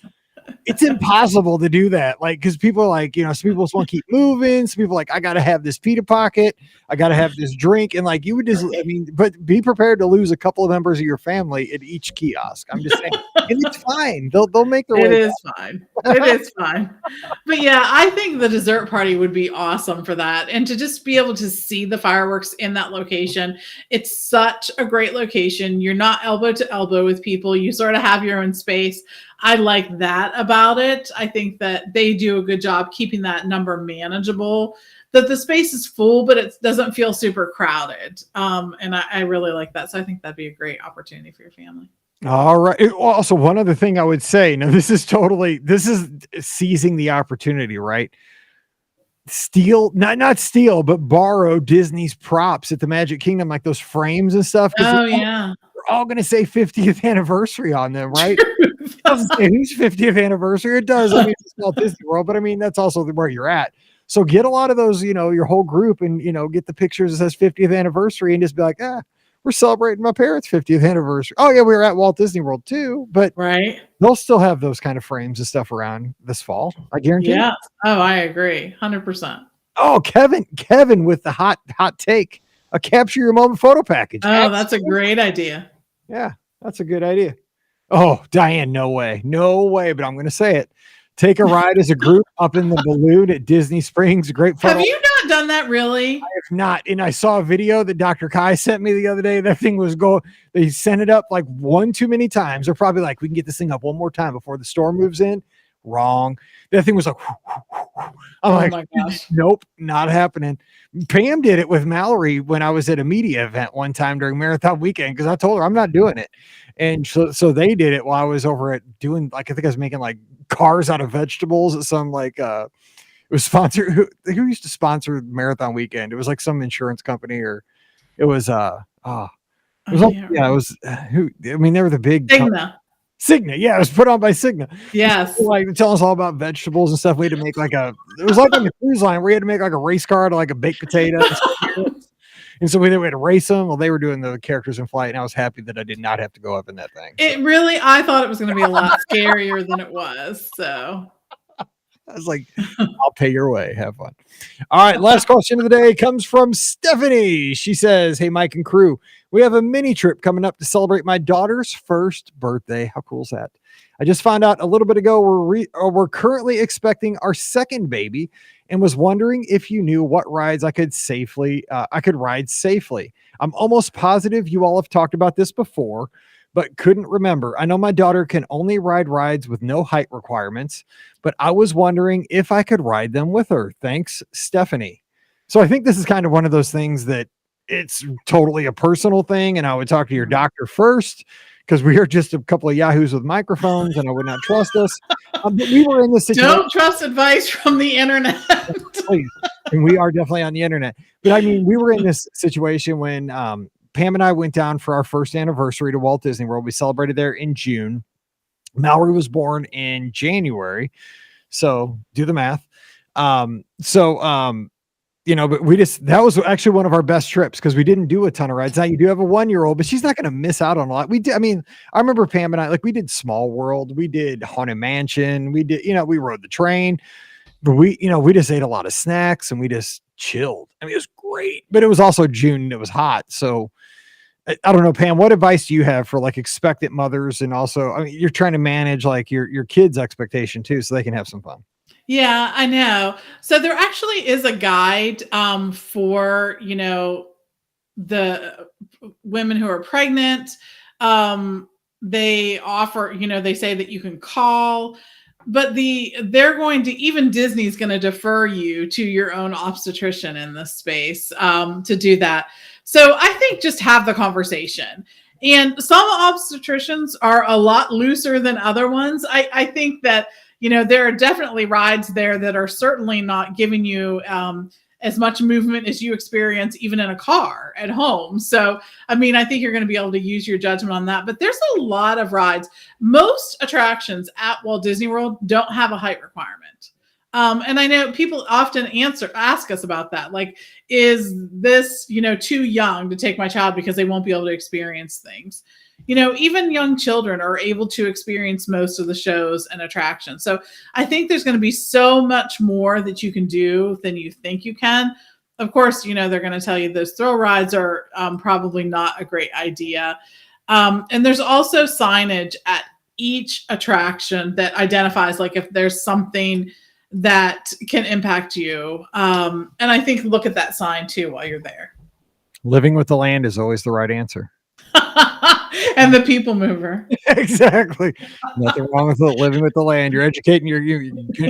it's impossible to do that. Like, because people are like, some people just want to keep moving. Some people are like, I got to have this pita pocket. I got to have this drink. And like, you would just, but be prepared to lose a couple of members of your family at each kiosk. I'm just saying, and it's fine. They'll make their way. It is fine. It is fine. But yeah, I think the dessert party would be awesome for that. And to just be able to see the fireworks in that location. It's such a great location. You're not elbow to elbow with people. You sort of have your own space. I like that about it. I think that they do a good job keeping that number manageable, that the space is full, but it doesn't feel super crowded. And I really like that. So I think that'd be a great opportunity for your family. All right. Also, one other thing I would say, now this is seizing the opportunity, right? Not steal, but borrow Disney's props at the Magic Kingdom, like those frames and stuff. Oh, yeah. We're all going to say 50th anniversary on them, right? It doesn't say whose 50th anniversary. It does. It's a small Disney World, but that's also where you're at. So get a lot of those, your whole group, and, get the pictures that says 50th anniversary, and just be like, we're celebrating my parents' 50th anniversary. Oh yeah, we were at Walt Disney World too, but right, they'll still have those kind of frames and stuff around this fall. I guarantee. Yeah. Oh, I agree, 100%. Oh, Kevin with the hot take, a capture your moment photo package. Oh, absolutely. That's a great idea. Yeah, that's a good idea. Oh, Diane, no way, but I'm going to say it. Take a ride as a group up in the balloon at Disney Springs. Great photo. Have you not done that, really? I have not. And I saw a video that Dr. Kai sent me the other day. That thing was they sent it up like one too many times. They're probably like, we can get this thing up one more time before the storm moves in. Wrong. That thing was like, I'm my gosh. Nope, not happening. Pam did it with Mallory when I was at a media event one time during marathon weekend, because I told her I'm not doing it. And so they did it while I was over at doing, like, I think I was making like cars out of vegetables at some it was sponsored. Who used to sponsor marathon weekend? It was like some insurance company, or it was they were the big Cigna. Yeah, it was put on by Cigna. Yes. Like tell us all about vegetables and stuff. We had to make it was like on the cruise line where you had to make like a race car to like a baked potato. And so we had to race them. Well, they were doing the characters in flight, and I was happy that I did not have to go up in that thing. I thought it was going to be a lot scarier than it was. So I was like, I'll pay your way. Have fun. All right. Last question of the day comes from Stephanie. She says, hey, Mike and crew, we have a mini trip coming up to celebrate my daughter's first birthday. How cool is that? I just found out a little bit ago we're currently expecting our second baby and was wondering if you knew what rides I could ride safely. I'm almost positive you all have talked about this before, but couldn't remember. I know my daughter can only ride rides with no height requirements, but I was wondering if I could ride them with her. Thanks, Stephanie. So I think this is kind of one of those things that it's totally a personal thing, and I would talk to your doctor first, because we are just a couple of yahoos with microphones and I would not trust us. But we were in this situation. Don't trust advice from the internet. Please. And we are definitely on the internet. But I mean, we were in this situation when Pam and I went down for our first anniversary to Walt Disney World. We celebrated there in June. Mallory was born in January. So do the math. But that was actually one of our best trips because we didn't do a ton of rides. Now you do have a 1-year-old, but she's not going to miss out on a lot. I remember Pam and I, we did Small World, we did Haunted Mansion, we did, we rode the train, but we just ate a lot of snacks and we just chilled. I mean, it was great, but it was also June and it was hot. So I don't know, Pam, what advice do you have for expectant mothers? And also, I mean, you're trying to manage your kids' expectation too, so they can have some fun. Yeah, I know. So there actually is a guide for, the women who are pregnant. They offer, they say that you can call, but even Disney's going to defer you to your own obstetrician in this space to do that. So I think just have the conversation. And some obstetricians are a lot looser than other ones. I think that there are definitely rides there that are certainly not giving you as much movement as you experience even in a car at home. So, I mean, I think you're going to be able to use your judgment on that. But there's a lot of rides. Most attractions at Walt Disney World don't have a height requirement. And I know people often ask us about that. Like, is this, too young to take my child because they won't be able to experience things? Even young children are able to experience most of the shows and attractions. So I think there's going to be so much more that you can do than you think you can. Of course, they're going to tell you those thrill rides are probably not a great idea. And there's also signage at each attraction that identifies if there's something that can impact you. And I think look at that sign too while you're there. Living with the land is always the right answer. And the people mover. Exactly. Nothing wrong with living with the land. You're educating you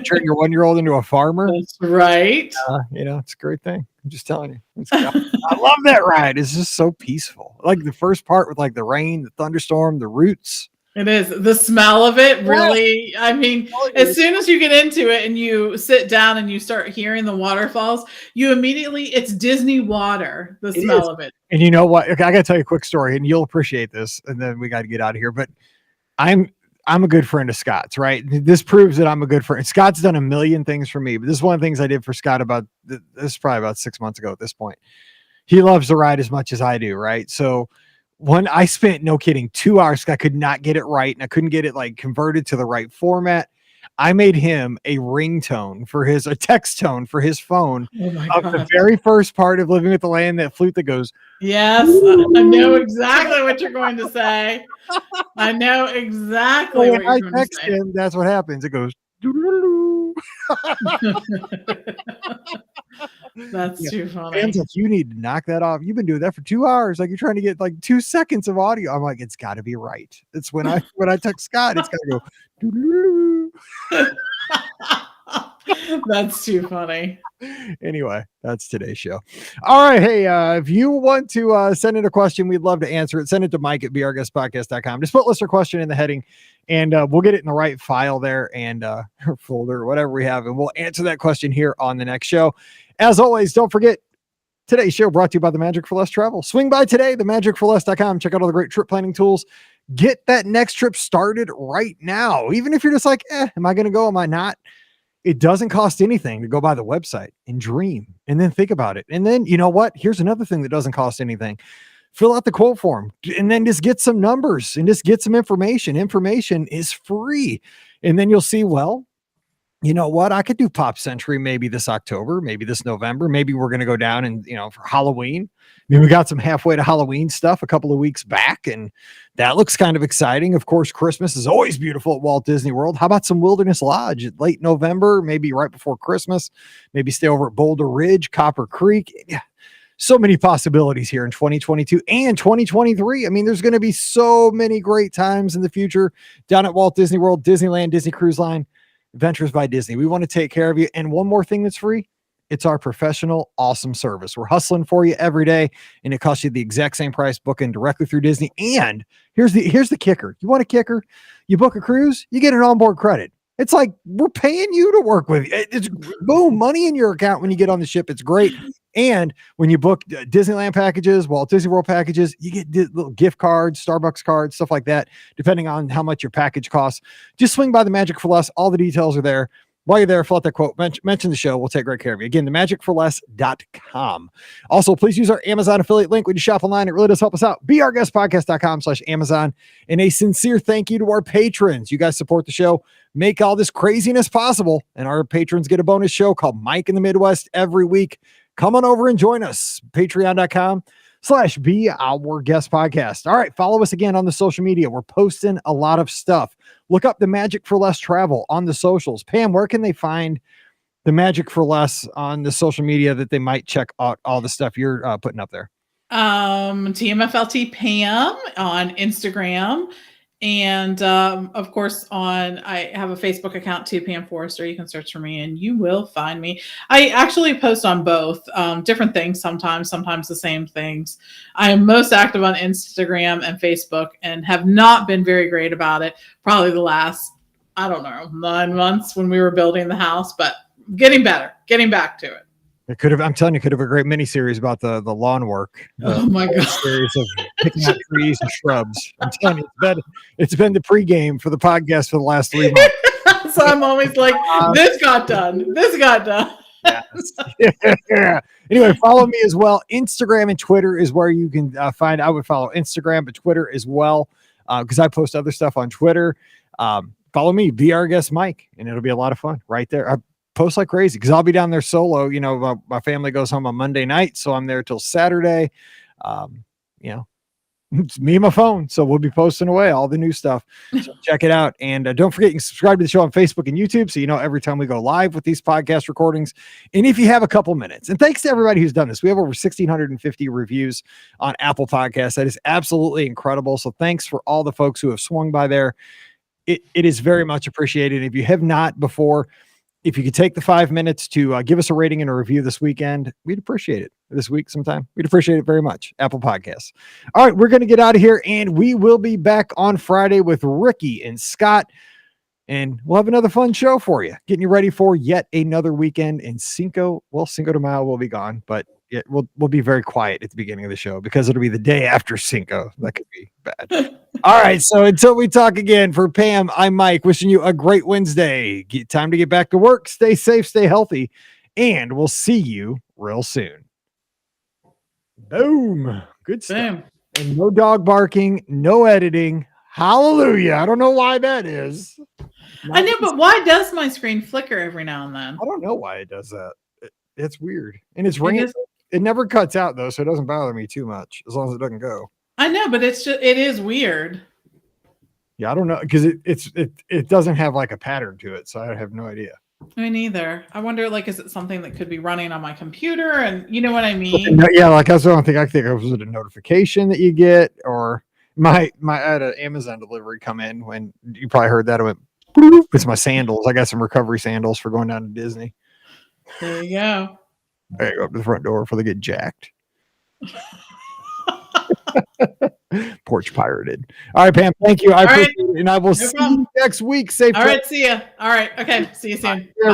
turn your 1-year-old into a farmer. That's right. It's a great thing. I'm just telling you. I love that ride. It's just so peaceful. Like the first part with the rain, the thunderstorm, the roots. It is. The smell of it really, I mean, as soon as you get into it and you sit down and you start hearing the waterfalls, it's Disney water, the smell of it. And you know what? Okay, I got to tell you a quick story and you'll appreciate this. And then we got to get out of here. But I'm a good friend of Scott's, right? This proves that I'm a good friend. Scott's done a million things for me, but this is one of the things I did for Scott this is probably about 6 months ago at this point. He loves to ride as much as I do, right? So I spent, no kidding, 2 hours. I could not get it right. And I couldn't get it converted to the right format. I made him a ringtone a text tone for his phone of the very first part of Living with the Land, that flute that goes. Yes, I know exactly what you're going to say. I know exactly what you're going to say. Text him, that's what happens. It goes. That's too funny. You need to knock that off. You've been doing that for 2 hours. You're trying to get 2 seconds of audio. I'm like, it's got to be right. It's when I text Scott, it's got to go. That's too funny. Anyway, that's today's show. All right. Hey, if you want to send in a question, we'd love to answer it. Send it to Mike at BeOurGuestPodcast.com. Just put listener question in the heading and we'll get it in the right file there and folder or whatever we have. And we'll answer that question here on the next show. As always, don't forget, today's show brought to you by the Magic for Less Travel. Swing by today, themagicforless.com. Check out all the great trip planning tools. Get that next trip started right now. Even if you're just am I going to go? Am I not? It doesn't cost anything to go by the website and dream and then think about it. And then, you know what? Here's another thing that doesn't cost anything. Fill out the quote form and then just get some numbers and just get some information. Information is free. And then you'll see, well, you know what? I could do Pop Century maybe this October, maybe this November. Maybe we're going to go down and, for Halloween. I mean, we got some halfway to Halloween stuff a couple of weeks back, and that looks kind of exciting. Of course, Christmas is always beautiful at Walt Disney World. How about some Wilderness Lodge at late November, maybe right before Christmas? Maybe stay over at Boulder Ridge, Copper Creek. Yeah. So many possibilities here in 2022 and 2023. I mean, there's going to be so many great times in the future down at Walt Disney World, Disneyland, Disney Cruise Line, Adventures by Disney. We want to take care of you. And one more thing that's free, it's our professional, awesome service. We're hustling for you every day, and it costs you the exact same price booking directly through Disney. And here's the kicker. You want a kicker? You book a cruise, you get an onboard credit. It's like we're paying you to work with you. It's boom, money in your account when you get on the ship. It's great. And when you book Disneyland packages, Walt Disney World packages, you get little gift cards, Starbucks cards, stuff like that, depending on how much your package costs. Just swing by the Magic for Less. All the details are there. While you're there, fill out that quote, mention the show. We'll take great care of you. Again, themagicforless.com. Also, please use our Amazon affiliate link when you shop online. It really does help us out. BeOurGuestPodcast.com/Amazon. And a sincere thank you to our patrons. You guys support the show, make all this craziness possible. And our patrons get a bonus show called Mike in the Midwest every week. Come on over and join us. Patreon.com/Be Our Guest Podcast. All right. Follow us again on the social media. We're posting a lot of stuff. Look up the Magic for Less Travel on the socials. Pam, where can they find the Magic for Less on the social media that they might check out all the stuff you're putting up there? TMFLT Pam on Instagram. And of course, I have a Facebook account too, Pam Forrester. You can search for me and you will find me. I actually post on both, different things sometimes the same things. I am most active on Instagram and Facebook and have not been very great about it. Probably the last, 9 months when we were building the house, but getting better, getting back to it. I'm telling you, could have a great miniseries about the lawn work. Oh my God. Series of picking out trees and shrubs. I'm telling you, it's been the pregame for the podcast for the last 3 months. So I'm always like, this got done. Yes. Yeah. Anyway, follow me as well. Instagram and Twitter is where you can find. I would follow Instagram, but Twitter as well, because I post other stuff on Twitter. Follow me, Be Our Guest Mike, and it'll be a lot of fun right there. I post like crazy because I'll be down there solo. My family goes home on Monday night, so I'm there till Saturday. It's me and my phone, so we'll be posting away all the new stuff. So check it out, and don't forget you can subscribe to the show on Facebook and YouTube, so you know every time we go live with these podcast recordings. And if you have a couple minutes, and thanks to everybody who's done this, we have over 1,650 reviews on Apple Podcasts. That is absolutely incredible. So thanks for all the folks who have swung by there. It is very much appreciated. If you have not before, if you could take the 5 minutes to give us a rating and a review this weekend, we'd appreciate it. This week sometime. We'd appreciate it very much. Apple Podcasts. All right, we're going to get out of here, and we will be back on Friday with Ricky and Scott, and we'll have another fun show for you, getting you ready for yet another weekend in Cinco. Well, Cinco de Mayo will be gone, but we'll be very quiet at the beginning of the show because it'll be the day after Cinco. That could be bad. All right. So until we talk again, for Pam, I'm Mike, wishing you a great Wednesday. Time to get back to work. Stay safe, stay healthy, and we'll see you real soon. Boom. Good stuff. Boom. And no dog barking, no editing. Hallelujah. I don't know why that is. I know, but why does my screen flicker every now and then? I don't know why it does that. It's weird. And it's random. It never cuts out though, so it doesn't bother me too much as long as it doesn't go. I know, but it is weird. Yeah, I don't know, because it doesn't have like a pattern to it, so I have no idea. Me neither. I wonder, is it something that could be running on my computer? And you know what I mean? Yeah, that's the only thing I think of. Was it a notification that you get, or I had an Amazon delivery come in when you probably heard that. It went, bloop. It's my sandals. I got some recovery sandals for going down to Disney. There you go. There you go, up to the front door before they get jacked. Porch pirated. All right, Pam, thank you. I appreciate it, and I will see you next week. Safe. All right, see ya. All right, okay, see you soon. Bye.